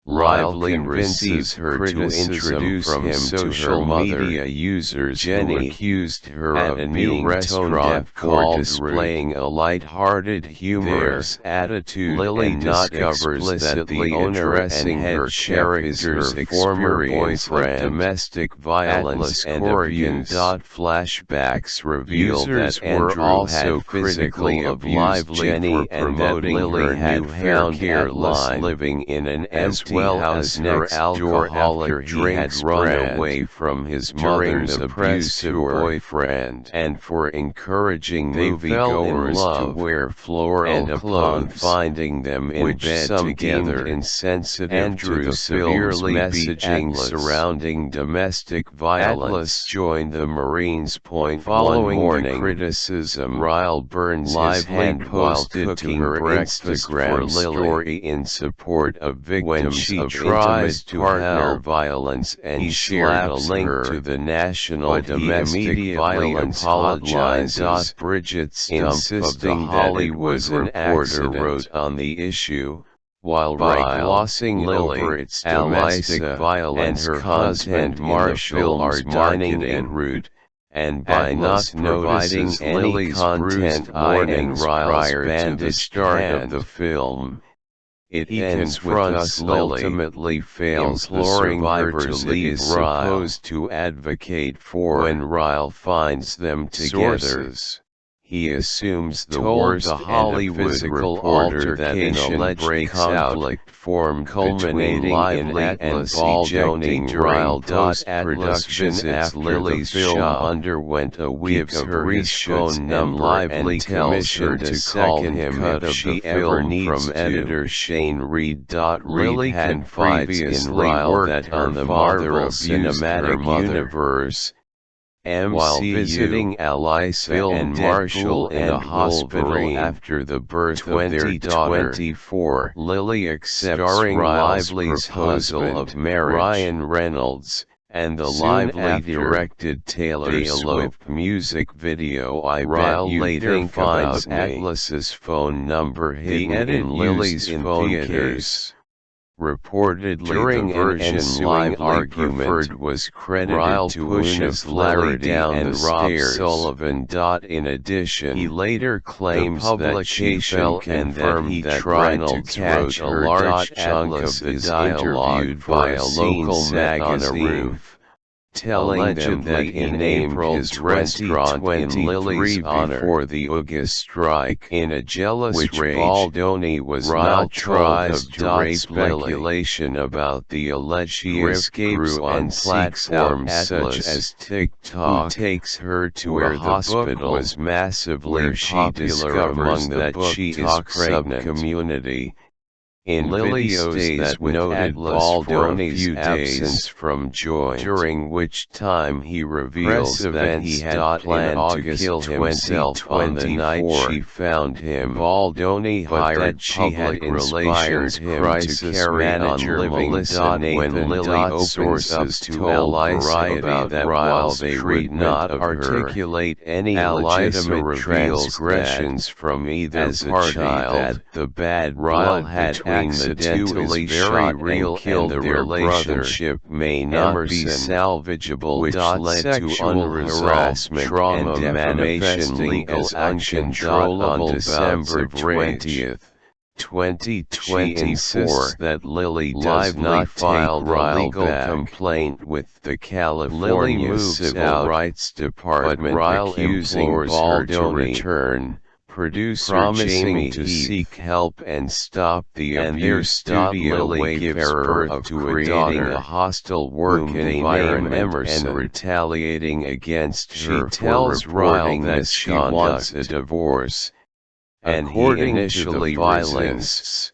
Ryle Lively convinces receives her to criticism introduce from him to social her mother, media users Jenny, who accused her at of a new being restaurant tone-deaf called for displaying a light-hearted, humorous attitude. Lily and not discovers that explicitly the owner and addressing head her chef is her character's former experience of boyfriend. Domestic violence Atlas and Corrigan's abuse. Flashbacks reveal users that Andrew were also had physically critical of abused Lively Jenny for and that promoting Lily her had new hair found care Atlas line, living in an as empty well house as next her door after alcoholic he had drinks run brand away from his during mother's the press abusive tour. boyfriend, and for encouraging They fell in moviegoers to love, wear floral and upon clothes, finding them in which bed some together, deemed insensitive Andrew to the film's severely beat messaging Atlas. surrounding domestic violence. Atlas Joined the Marines. Following One the morning, criticism, Ryle burns his hand while posted to cooking her breakfast Instagram for Lily. Story in support of victims when she of tries intimate to partner help. violence, and He shared a slaps link her, to the National but he Domestic immediately Violence apologizes. Hotline. Bridget Stump Insisting of the that it Hollywood was an Reporter accident. wrote on the issue, while By glossing Lily, over its Eliza, domestic violence and her content. husband Marshall are are dining marketing en route, and by Atlas not providing notices any Lily's content bruised warnings Ryle's prior to the bandaged start hand. of the film. It He ends with confronts us Lily, ultimately fails the imploring her to survivors it leave is Ryle, supposed to advocate for. When Ryle finds them together, Sources he assumes the told worst the and a Hollywood physical Reporter that an altercation alleged breaks conflict formed culminating between in Lively and Atlas Baldoni ejecting during Ryle. post-production Atlas after Lily's the film shop, underwent a week gives of her his reshoots, phone and number Lively and tells her commissioned to a call second him cut if of she the ever film needs from to. editor Shane Reed. Reed Lily had previously Ryle worked that on her the father Marvel abused her Cinematic mother. Universe. While MCU, visiting Eliza and Marshall in a hospital Wolverine, after the birth of their daughter, 2024, Lily accepts starring Lively's proposal husband, of marriage. Ryan Reynolds, and the Soon Lively after, directed Taylor they Swift elope. music video. I Ryle Bet You later Think finds about me. Atlas's phone number The hidden edit in Lily's used in phone theaters. case. Reportedly, during the version ensuing argument preferred was credited Ryle to pushes Lily Larry down and the Rob stairs. Sullivan. In addition, He later claims the that she fell and that he that tried Reynolds to catch a wrote large chunk atlas of the is dialogue interviewed for by a a local local magazine, on a roof, telling them that he named his restaurant in Lily's honor before the August strike. In a jealous which rage, Baldoni was Ryle not tries told to of. rape Speculation about the alleged She grift escapes grew on and seeks out platforms such Atlas, as TikTok, who takes her to where a the hospital, book was massively where she popular discovers among the that book she is talk pregnant. sub-community. In Lily videos stays that with noted Atlas for a Baldoni's few days, absence from joint, during which time he reveals Press that he had planned to kill himself on the night she found him. Baldoni but hired that she had public relations inspired him to carry on living Melissa when Lily opens up to Variety that while they would not articulate any legitimate transgressions from either party, that the bad Ryle had accidentally shot and killed their relationship may not be salvageable, which led to harassment, trauma, and defamation legal action on December 20th. 2024 insists that Lily does not file a legal complaint with the California Civil Rights Department, but Ryle implores her to return. Producer promising to seek help and stop the abuse. Lily gives birth to creating a hostile work environment and retaliating against her. She tells Ryle that she wants a divorce, and he initially resists.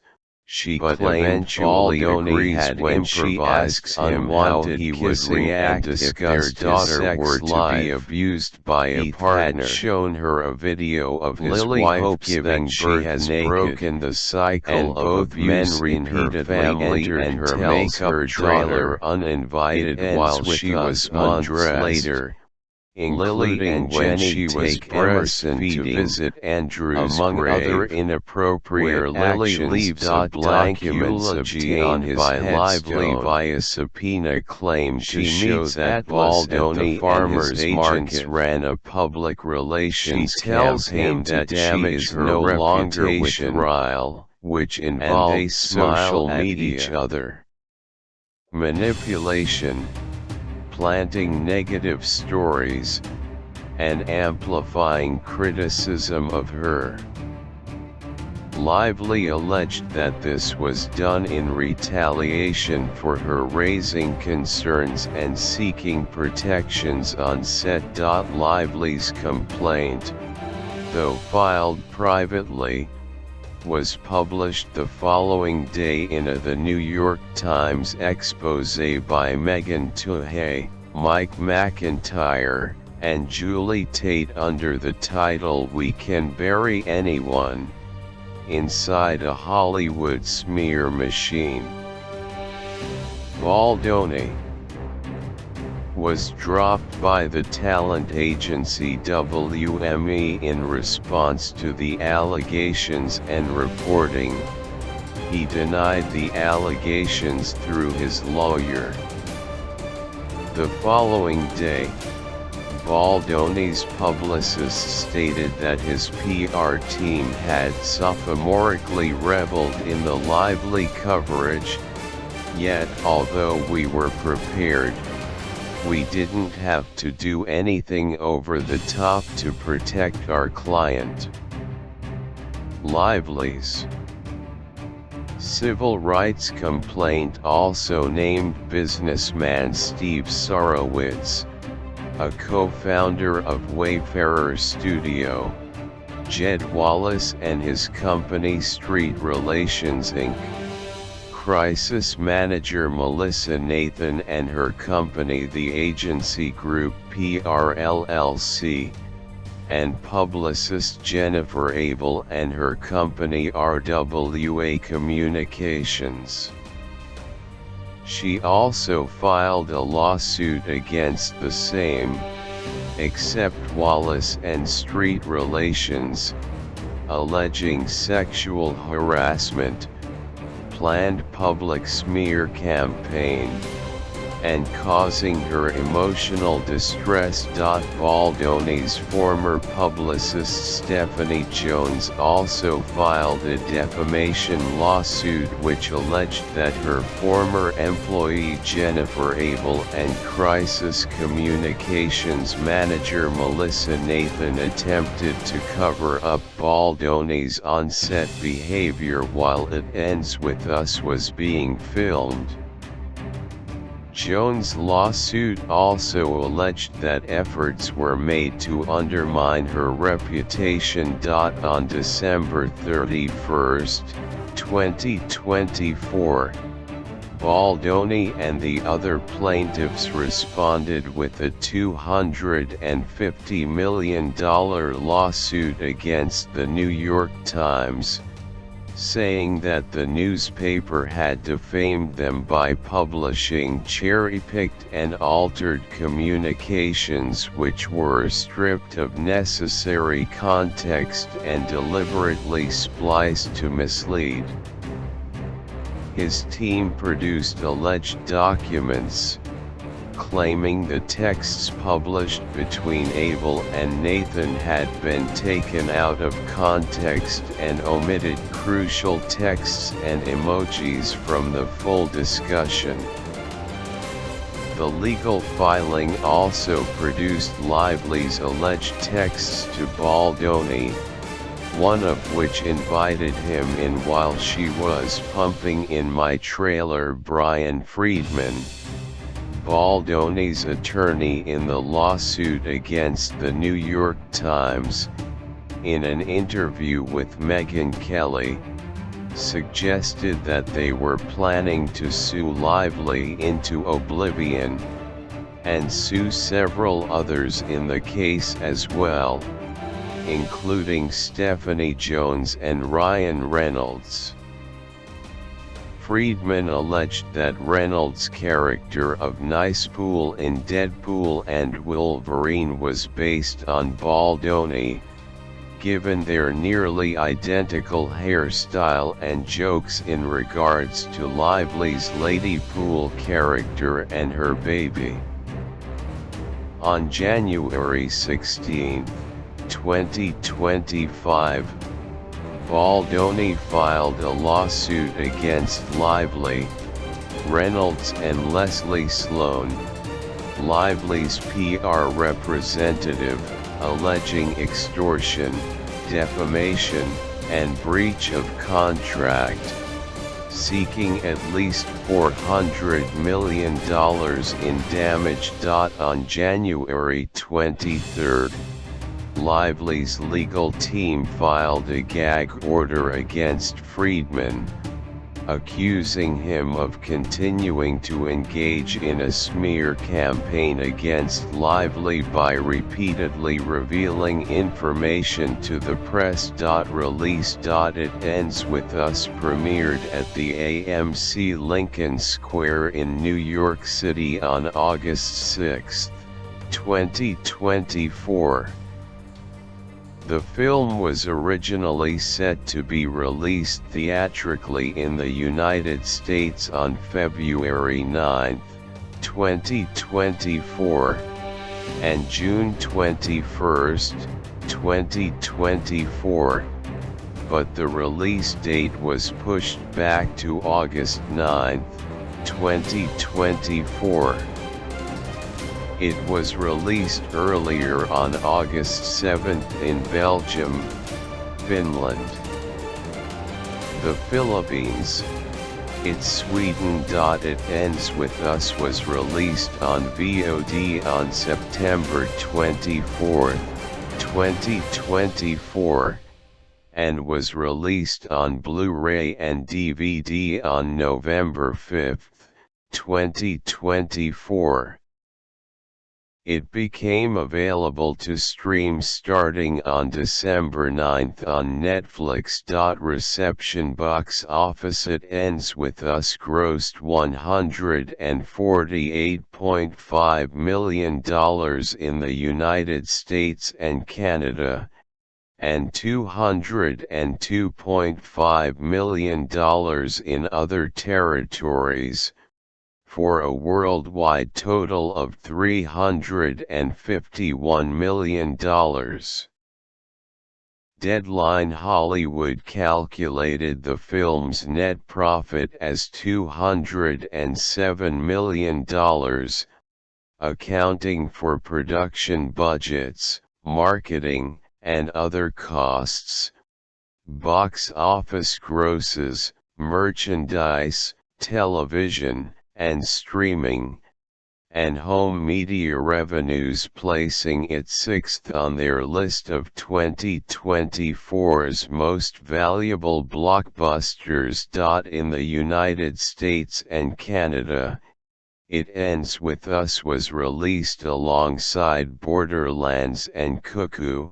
She claimed Baldoni had when she asks him how he would react if their daughter were to be abused by a partner. Had shown her a video of his wife giving birth. She has broken the cycle of abuse in her family and her makeup trailer uninvited while she was undressed. Later, Lily and when she was Emerson to visit Andrew's among other inappropriate Lily leaves a blank eulogy on his Lively via subpoena claim to show that Baldoni farmers market ran a public relations. She tells him that she is no longer with Ryle, which involves social media. Each other. Manipulation, planting negative stories, and amplifying criticism of her. Lively alleged that this was done in retaliation for her raising concerns and seeking protections on set. Lively's complaint, though filed privately, was published the following day in The New York Times expose by Megan Tuhey, Mike McIntyre, and Julie Tate under the title "We Can Bury Anyone Inside a Hollywood Smear Machine." Baldoni was dropped by the talent agency WME in response to the allegations and reporting. He denied the allegations through his lawyer. The following day, Baldoni's publicist stated that his PR team had sophomorically reveled in the Lively coverage, yet although we were prepared, we didn't have to do anything over the top to protect our client. Lively's civil rights complaint also named businessman Steve Sarowitz, a co-founder of Wayfarer Studio, Jed Wallace and his company Street Relations Inc., crisis manager Melissa Nathan and her company The Agency Group PR LLC, and publicist Jennifer Abel and her company RWA Communications. She also filed a lawsuit against the same, except Wallace and Street Relations, alleging sexual harassment, planned public smear campaign, and causing her emotional distress. Baldoni's former publicist Stephanie Jones also filed a defamation lawsuit which alleged that her former employee Jennifer Abel and crisis communications manager Melissa Nathan attempted to cover up Baldoni's on-set behavior while It Ends With Us was being filmed. Jones' lawsuit also alleged that efforts were made to undermine her reputation. On December 31, 2024, Baldoni and the other plaintiffs responded with a $250 million lawsuit against the New York Times, saying that the newspaper had defamed them by publishing cherry-picked and altered communications which were stripped of necessary context and deliberately spliced to mislead. His team produced alleged documents, claiming the texts published between Abel and Nathan had been taken out of context and omitted crucial texts and emojis from the full discussion. The legal filing also produced Lively's alleged texts to Baldoni, one of which invited him in while she was pumping in my trailer. Brian Friedman, Baldoni's attorney in the lawsuit against the New York Times, in an interview with Megyn Kelly, suggested that they were planning to sue Lively into oblivion, and sue several others in the case as well, including Stephanie Jones and Ryan Reynolds. Friedman alleged that Reynolds' character of Nicepool in Deadpool and Wolverine was based on Baldoni, given their nearly identical hairstyle and jokes in regards to Lively's Lady Pool character and her baby. On January 16, 2025, Baldoni filed a lawsuit against Lively, Reynolds and Leslie Sloan, Lively's PR representative, alleging extortion, defamation, and breach of contract, seeking at least $400 million in damage. On January 23, Lively's legal team filed a gag order against Friedman, accusing him of continuing to engage in a smear campaign against Lively by repeatedly revealing information to the press. Release. It Ends With Us premiered at the AMC Lincoln Square in New York City on August 6, 2024. The film was originally set to be released theatrically in the United States on February 9, 2024, and June 21, 2024, but the release date was pushed back to August 9, 2024. It was released earlier on August 7 in Belgium, Finland, the Philippines. Sweden. It Ends With Us was released on VOD on September 24, 2024, and was released on Blu-ray and DVD on November 5, 2024. It became available to stream starting on December 9 on Netflix. Reception box office. It Ends With Us grossed $148.5 million in the United States and Canada, and $202.5 million in other territories, for a worldwide total of $351 million. Deadline Hollywood calculated the film's net profit as $207 million, accounting for production budgets, marketing, and other costs, box office grosses, merchandise, television, and streaming, and home media revenues, placing it sixth on their list of 2024's most valuable blockbusters. In the United States and Canada, It Ends With Us was released alongside Borderlands and Cuckoo,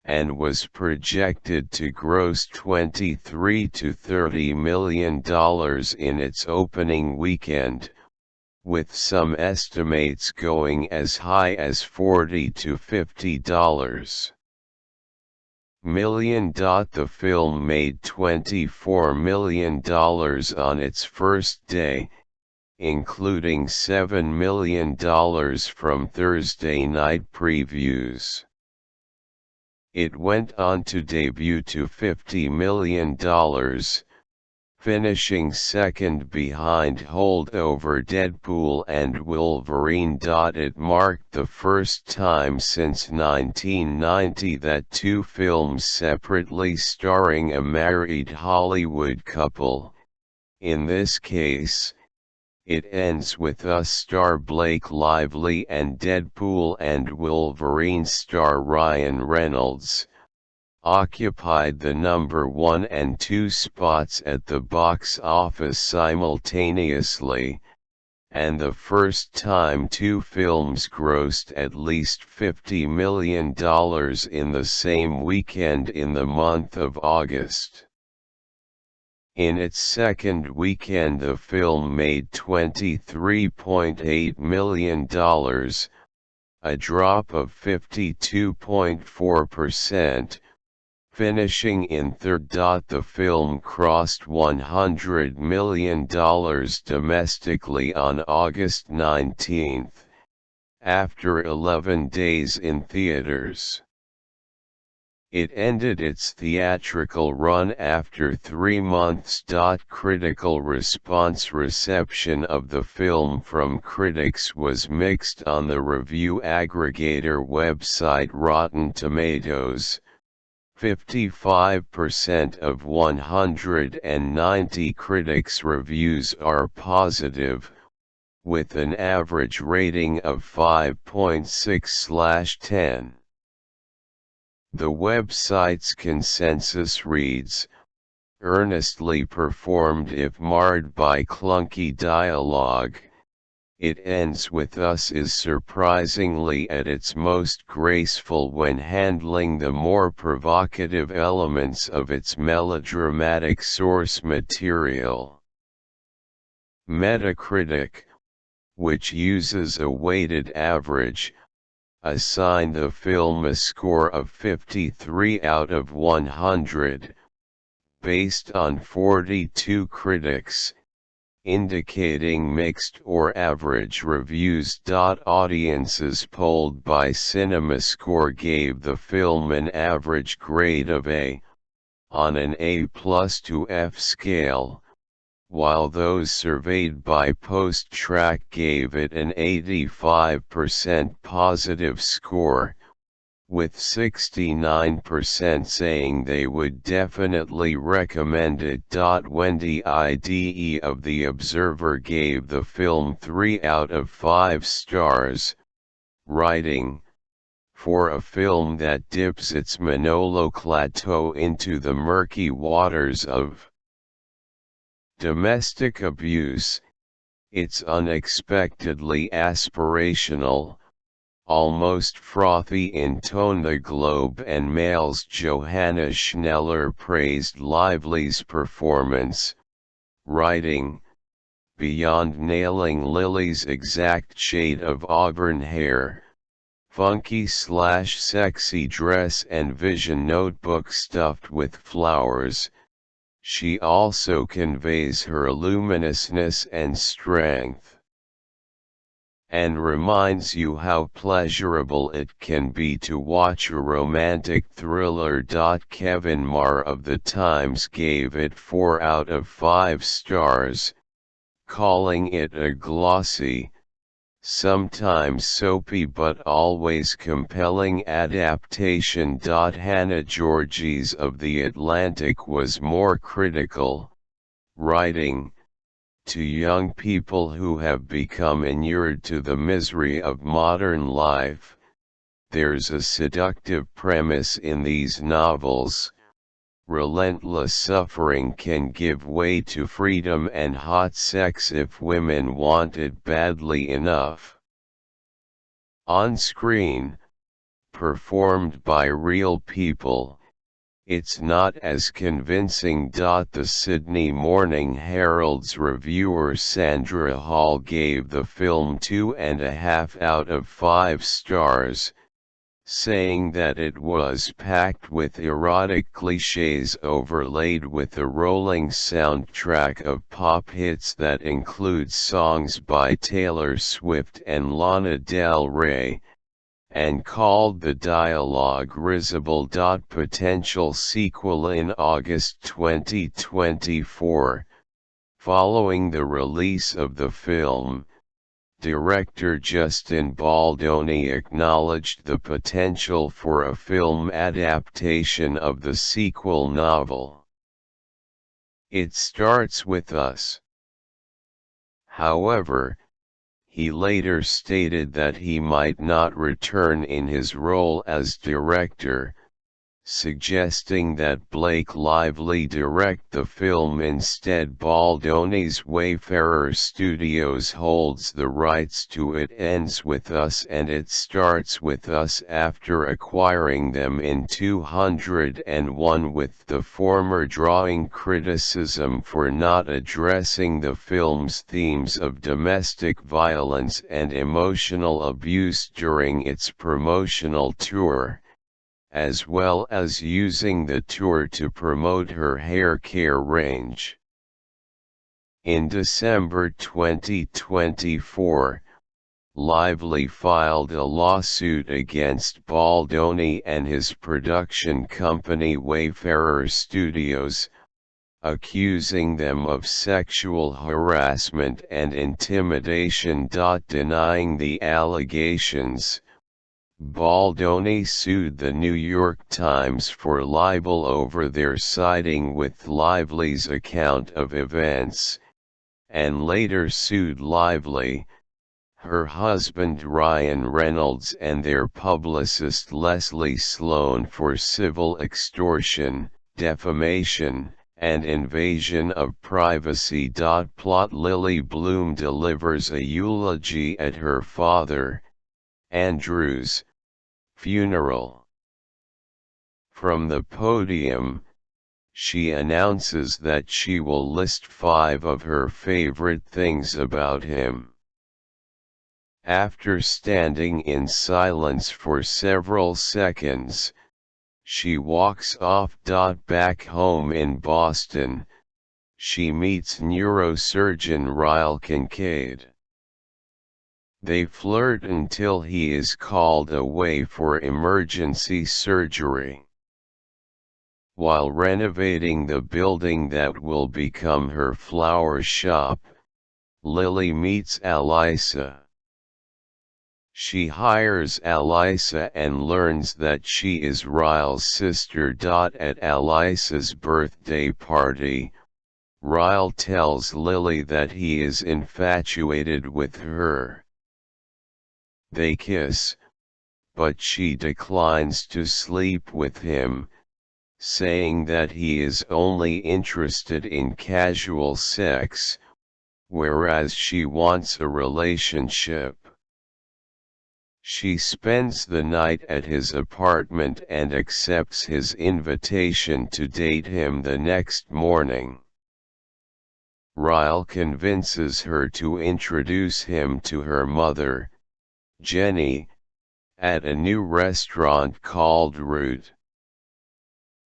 and was projected to gross $23 to $30 million in its opening weekend, with some estimates going as high as $40 to $50 million. The film made $24 million on its first day, including $7 million from Thursday night previews. It went on to debut to $50 million, finishing second behind holdover Deadpool and Wolverine. It marked the first time since 1990 that two films separately starring a married Hollywood couple, in this case, It Ends With Us star Blake Lively and Deadpool and Wolverine star Ryan Reynolds, occupied the number 1 and 2 spots at the box office simultaneously, and the first time two films grossed at least $50 million in the same weekend in the month of August. In its second weekend, the film made $23.8 million, a drop of 52.4%, finishing in third. The film crossed $100 million domestically on August 19, after 11 days in theaters. It ended its theatrical run after 3 months. Critical response. Reception of the film from critics was mixed on the review aggregator website Rotten Tomatoes. 55% of 190 critics' reviews are positive, with an average rating of 5.6/10. The website's consensus reads, "Earnestly performed if marred by clunky dialogue, It Ends With Us is surprisingly at its most graceful when handling the more provocative elements of its melodramatic source material." Metacritic, which uses a weighted average, assigned the film a score of 53 out of 100, based on 42 critics, indicating mixed or average reviews. Audiences polled by CinemaScore gave the film an average grade of A, on an A+ to F scale, while those surveyed by PostTrack gave it an 85% positive score, with 69% saying they would definitely recommend it. Wendy Ide of The Observer gave the film 3 out of 5 stars, writing, "For a film that dips its Manolo-clad toe into the murky waters of domestic abuse, it's unexpectedly aspirational, almost frothy in tone." The Globe and Mail's Johanna Schneller praised Lively's performance, writing, "Beyond nailing Lily's exact shade of auburn hair, funky/sexy dress and vision notebook stuffed with flowers. She also conveys her luminousness and strength, and reminds you how pleasurable it can be to watch a romantic thriller. Kevin Marr of The Times gave it 4 out of 5 stars, calling it a glossy, sometimes soapy but always compelling adaptation. Hannah Georges of The Atlantic was more critical, writing, "To young people who have become inured to the misery of modern life, there's a seductive premise in these novels. Relentless suffering can give way to freedom and hot sex if women want it badly enough." On screen, performed by real people, it's not as convincing. The Sydney Morning Herald's reviewer Sandra Hall gave the film 2.5 out of 5 stars, saying that it was packed with erotic cliches overlaid with a rolling soundtrack of pop hits that includes songs by Taylor Swift and Lana Del Rey, and called the dialogue risible. Potential sequel in August 2024. Following the release of the film, director Justin Baldoni acknowledged the potential for a film adaptation of the sequel novel. "It starts with us." However, he later stated that he might not return in his role as director, suggesting that Blake Lively direct the film instead. Baldoni's Wayfarer Studios holds the rights to It Ends With Us and It Starts With Us after acquiring them in 2001, with the former drawing criticism for not addressing the film's themes of domestic violence and emotional abuse during its promotional tour, as well as using the tour to promote her hair care range. In December 2024, Lively filed a lawsuit against Baldoni and his production company Wayfarer Studios, accusing them of sexual harassment and intimidation. Denying the allegations, Baldoni sued the New York Times for libel over their siding with Lively's account of events, and later sued Lively, her husband Ryan Reynolds and their publicist Leslie Sloan for civil extortion, defamation, and invasion of privacy. Plot: Lily Bloom delivers a eulogy at her father, Andrew's, funeral. From the podium, she announces that she will list 5 of her favorite things about him. After standing in silence for several seconds, she walks off. Back home in Boston, she meets neurosurgeon Ryle Kincaid. They flirt until he is called away for emergency surgery. While renovating the building that will become her flower shop, Lily meets Alyssa. She hires Alyssa and learns that she is Ryle's sister. At Alyssa's birthday party, Ryle tells Lily that he is infatuated with her. They kiss, but she declines to sleep with him, saying that he is only interested in casual sex, whereas she wants a relationship. She spends the night at his apartment and accepts his invitation to date him the next morning. Ryle convinces her to introduce him to her mother, Jenny, at a new restaurant called Root.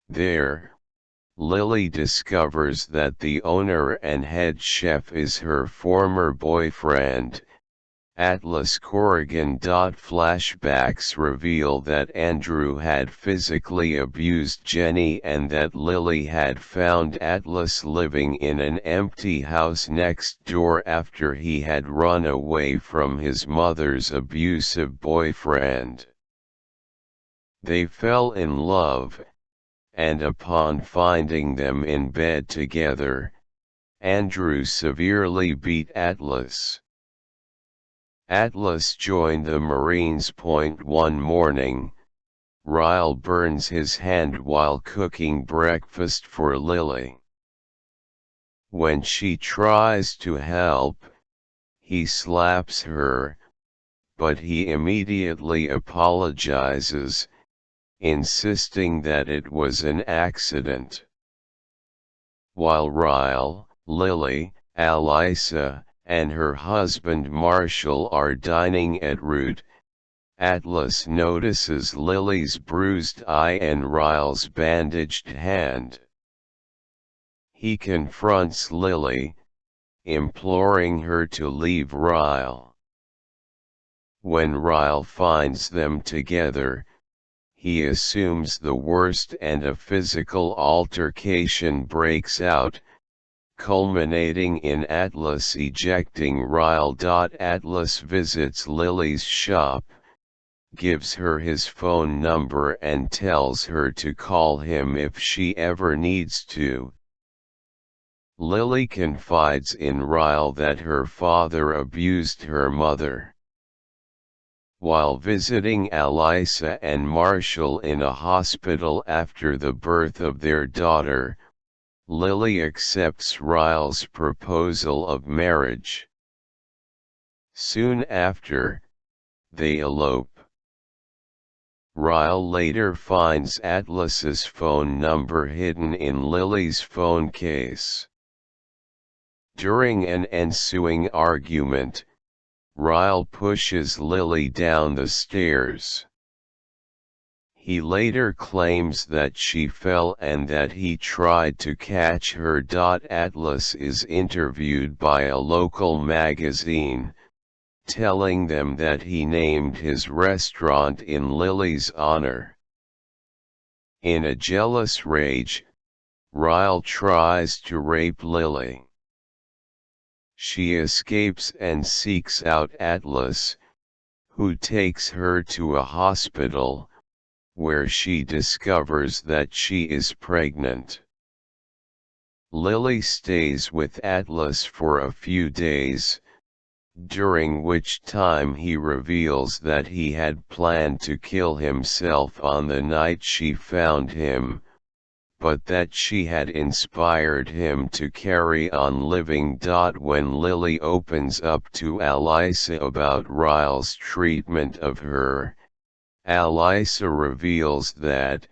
There, Lily discovers that the owner and head chef is her former boyfriend, Atlas Corrigan. Flashbacks reveal that Andrew had physically abused Jenny and that Lily had found Atlas living in an empty house next door after he had run away from his mother's abusive boyfriend. They fell in love, and upon finding them in bed together, Andrew severely beat Atlas. Atlas joined the Marines. One morning, Ryle burns his hand while cooking breakfast for Lily. When she tries to help, he slaps her, but he immediately apologizes, insisting that it was an accident. While Ryle, Lily, Alyssa, and her husband Marshall are dining at Root, Atlas notices Lily's bruised eye and Ryle's bandaged hand. He confronts Lily, imploring her to leave Ryle. When Ryle finds them together, he assumes the worst and a physical altercation breaks out, culminating in Atlas ejecting Ryle. Atlas visits Lily's shop, gives her his phone number and tells her to call him if she ever needs to. Lily confides in Ryle that her father abused her mother. While visiting Alyssa and Marshall in a hospital after the birth of their daughter, Lily accepts Ryle's proposal of marriage. Soon after, they elope. Ryle later finds Atlas's phone number hidden in Lily's phone case. During an ensuing argument, Ryle pushes Lily down the stairs. He later claims that she fell and that he tried to catch her. Atlas is interviewed by a local magazine, telling them that he named his restaurant in Lily's honor. In a jealous rage, Ryle tries to rape Lily. She escapes and seeks out Atlas, who takes her to a hospital, where she discovers that she is pregnant. Lily stays with Atlas for a few days, during which time he reveals that he had planned to kill himself on the night she found him, but that she had inspired him to carry on living. When Lily opens up to Alyssa about Ryle's treatment of her, Alyssa reveals that,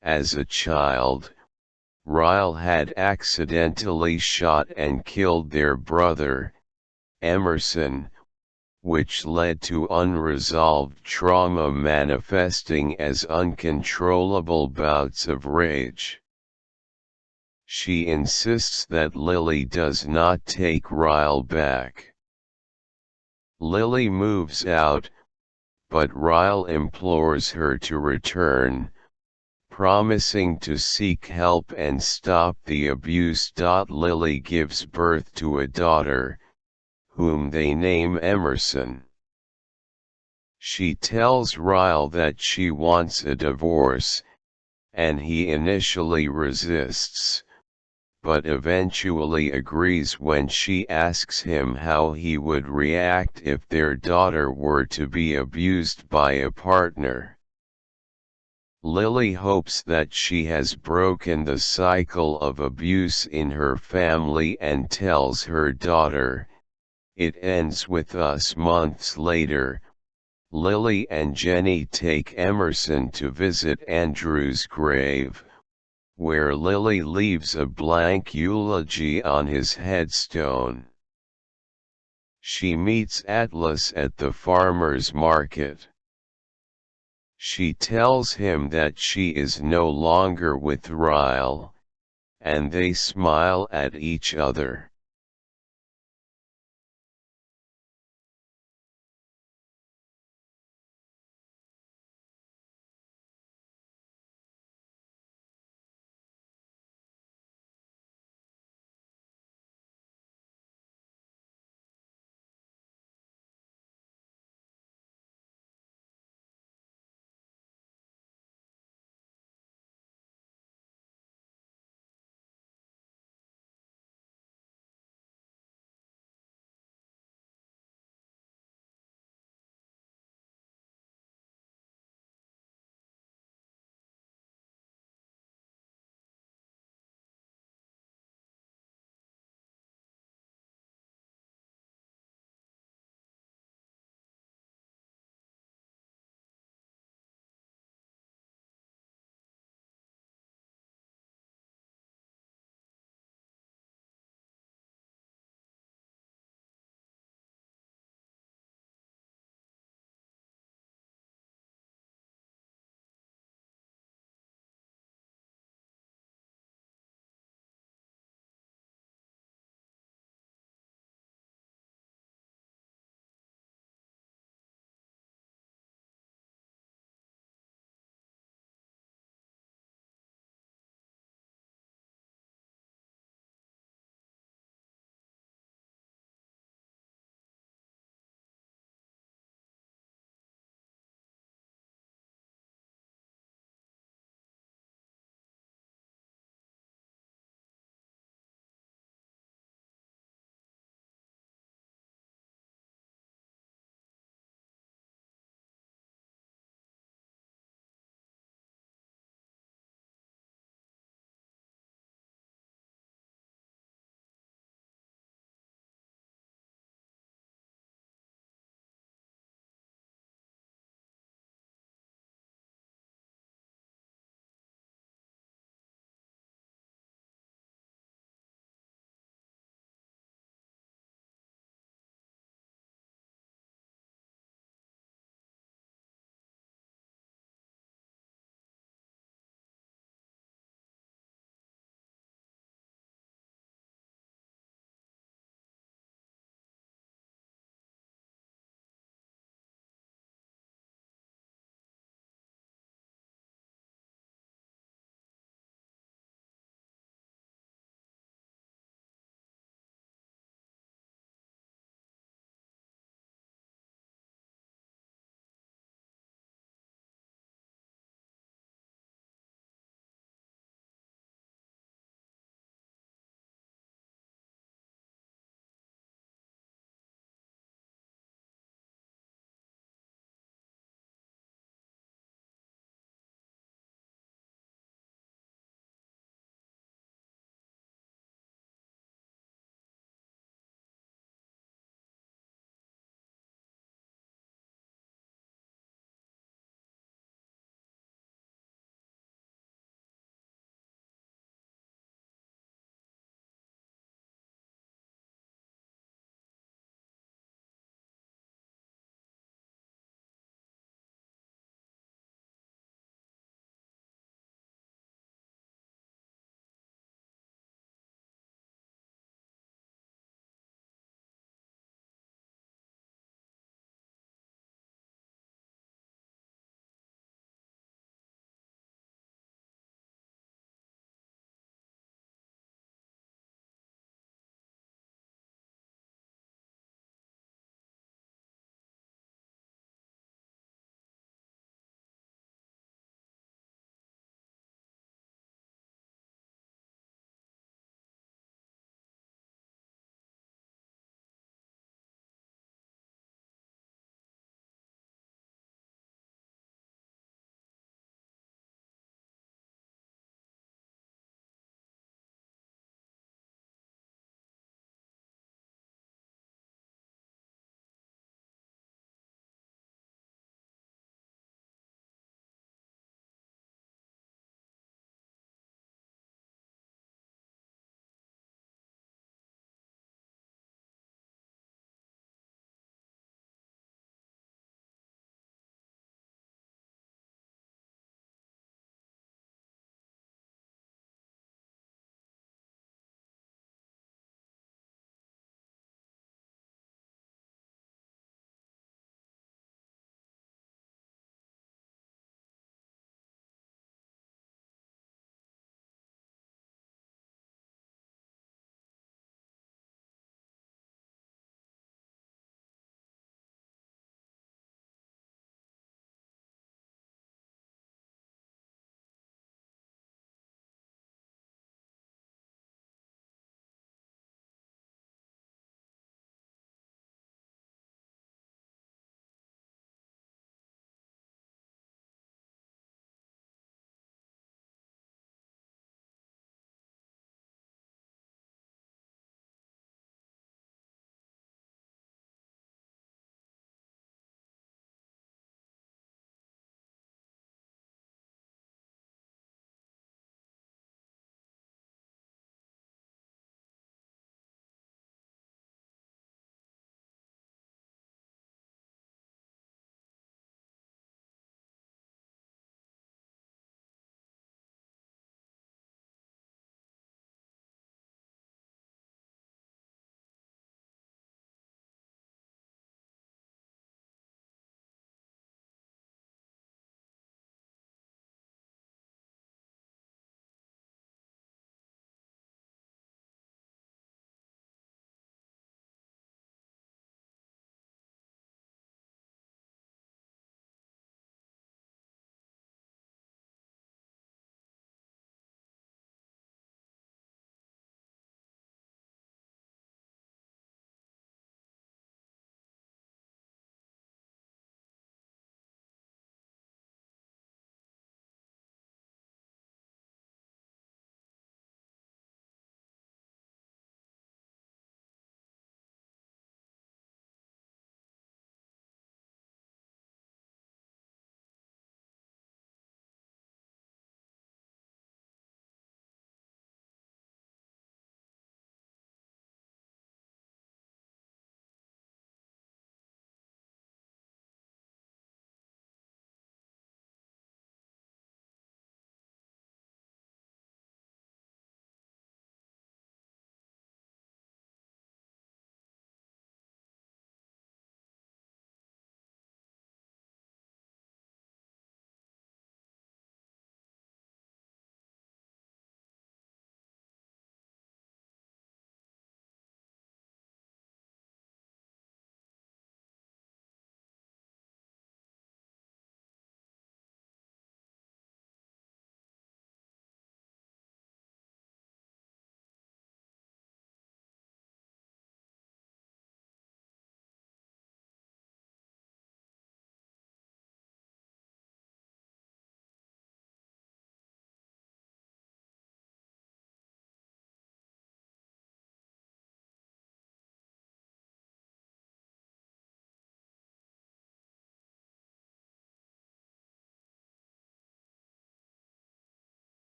as a child, Ryle had accidentally shot and killed their brother, Emerson, which led to unresolved trauma manifesting as uncontrollable bouts of rage. She insists that Lily does not take Ryle back. Lily moves out, but Ryle implores her to return, promising to seek help and stop the abuse. Lily gives birth to a daughter, whom they name Emerson. She tells Ryle that she wants a divorce, and he initially resists, but eventually agrees when she asks him how he would react if their daughter were to be abused by a partner. Lily hopes that she has broken the cycle of abuse in her family and tells her daughter, "It ends with us." Months later, Lily and Jenny take Emerson to visit Andrew's grave, where Lily leaves a blank eulogy on his headstone. She meets Atlas at the farmer's market. She tells him that she is no longer with Ryle, and they smile at each other.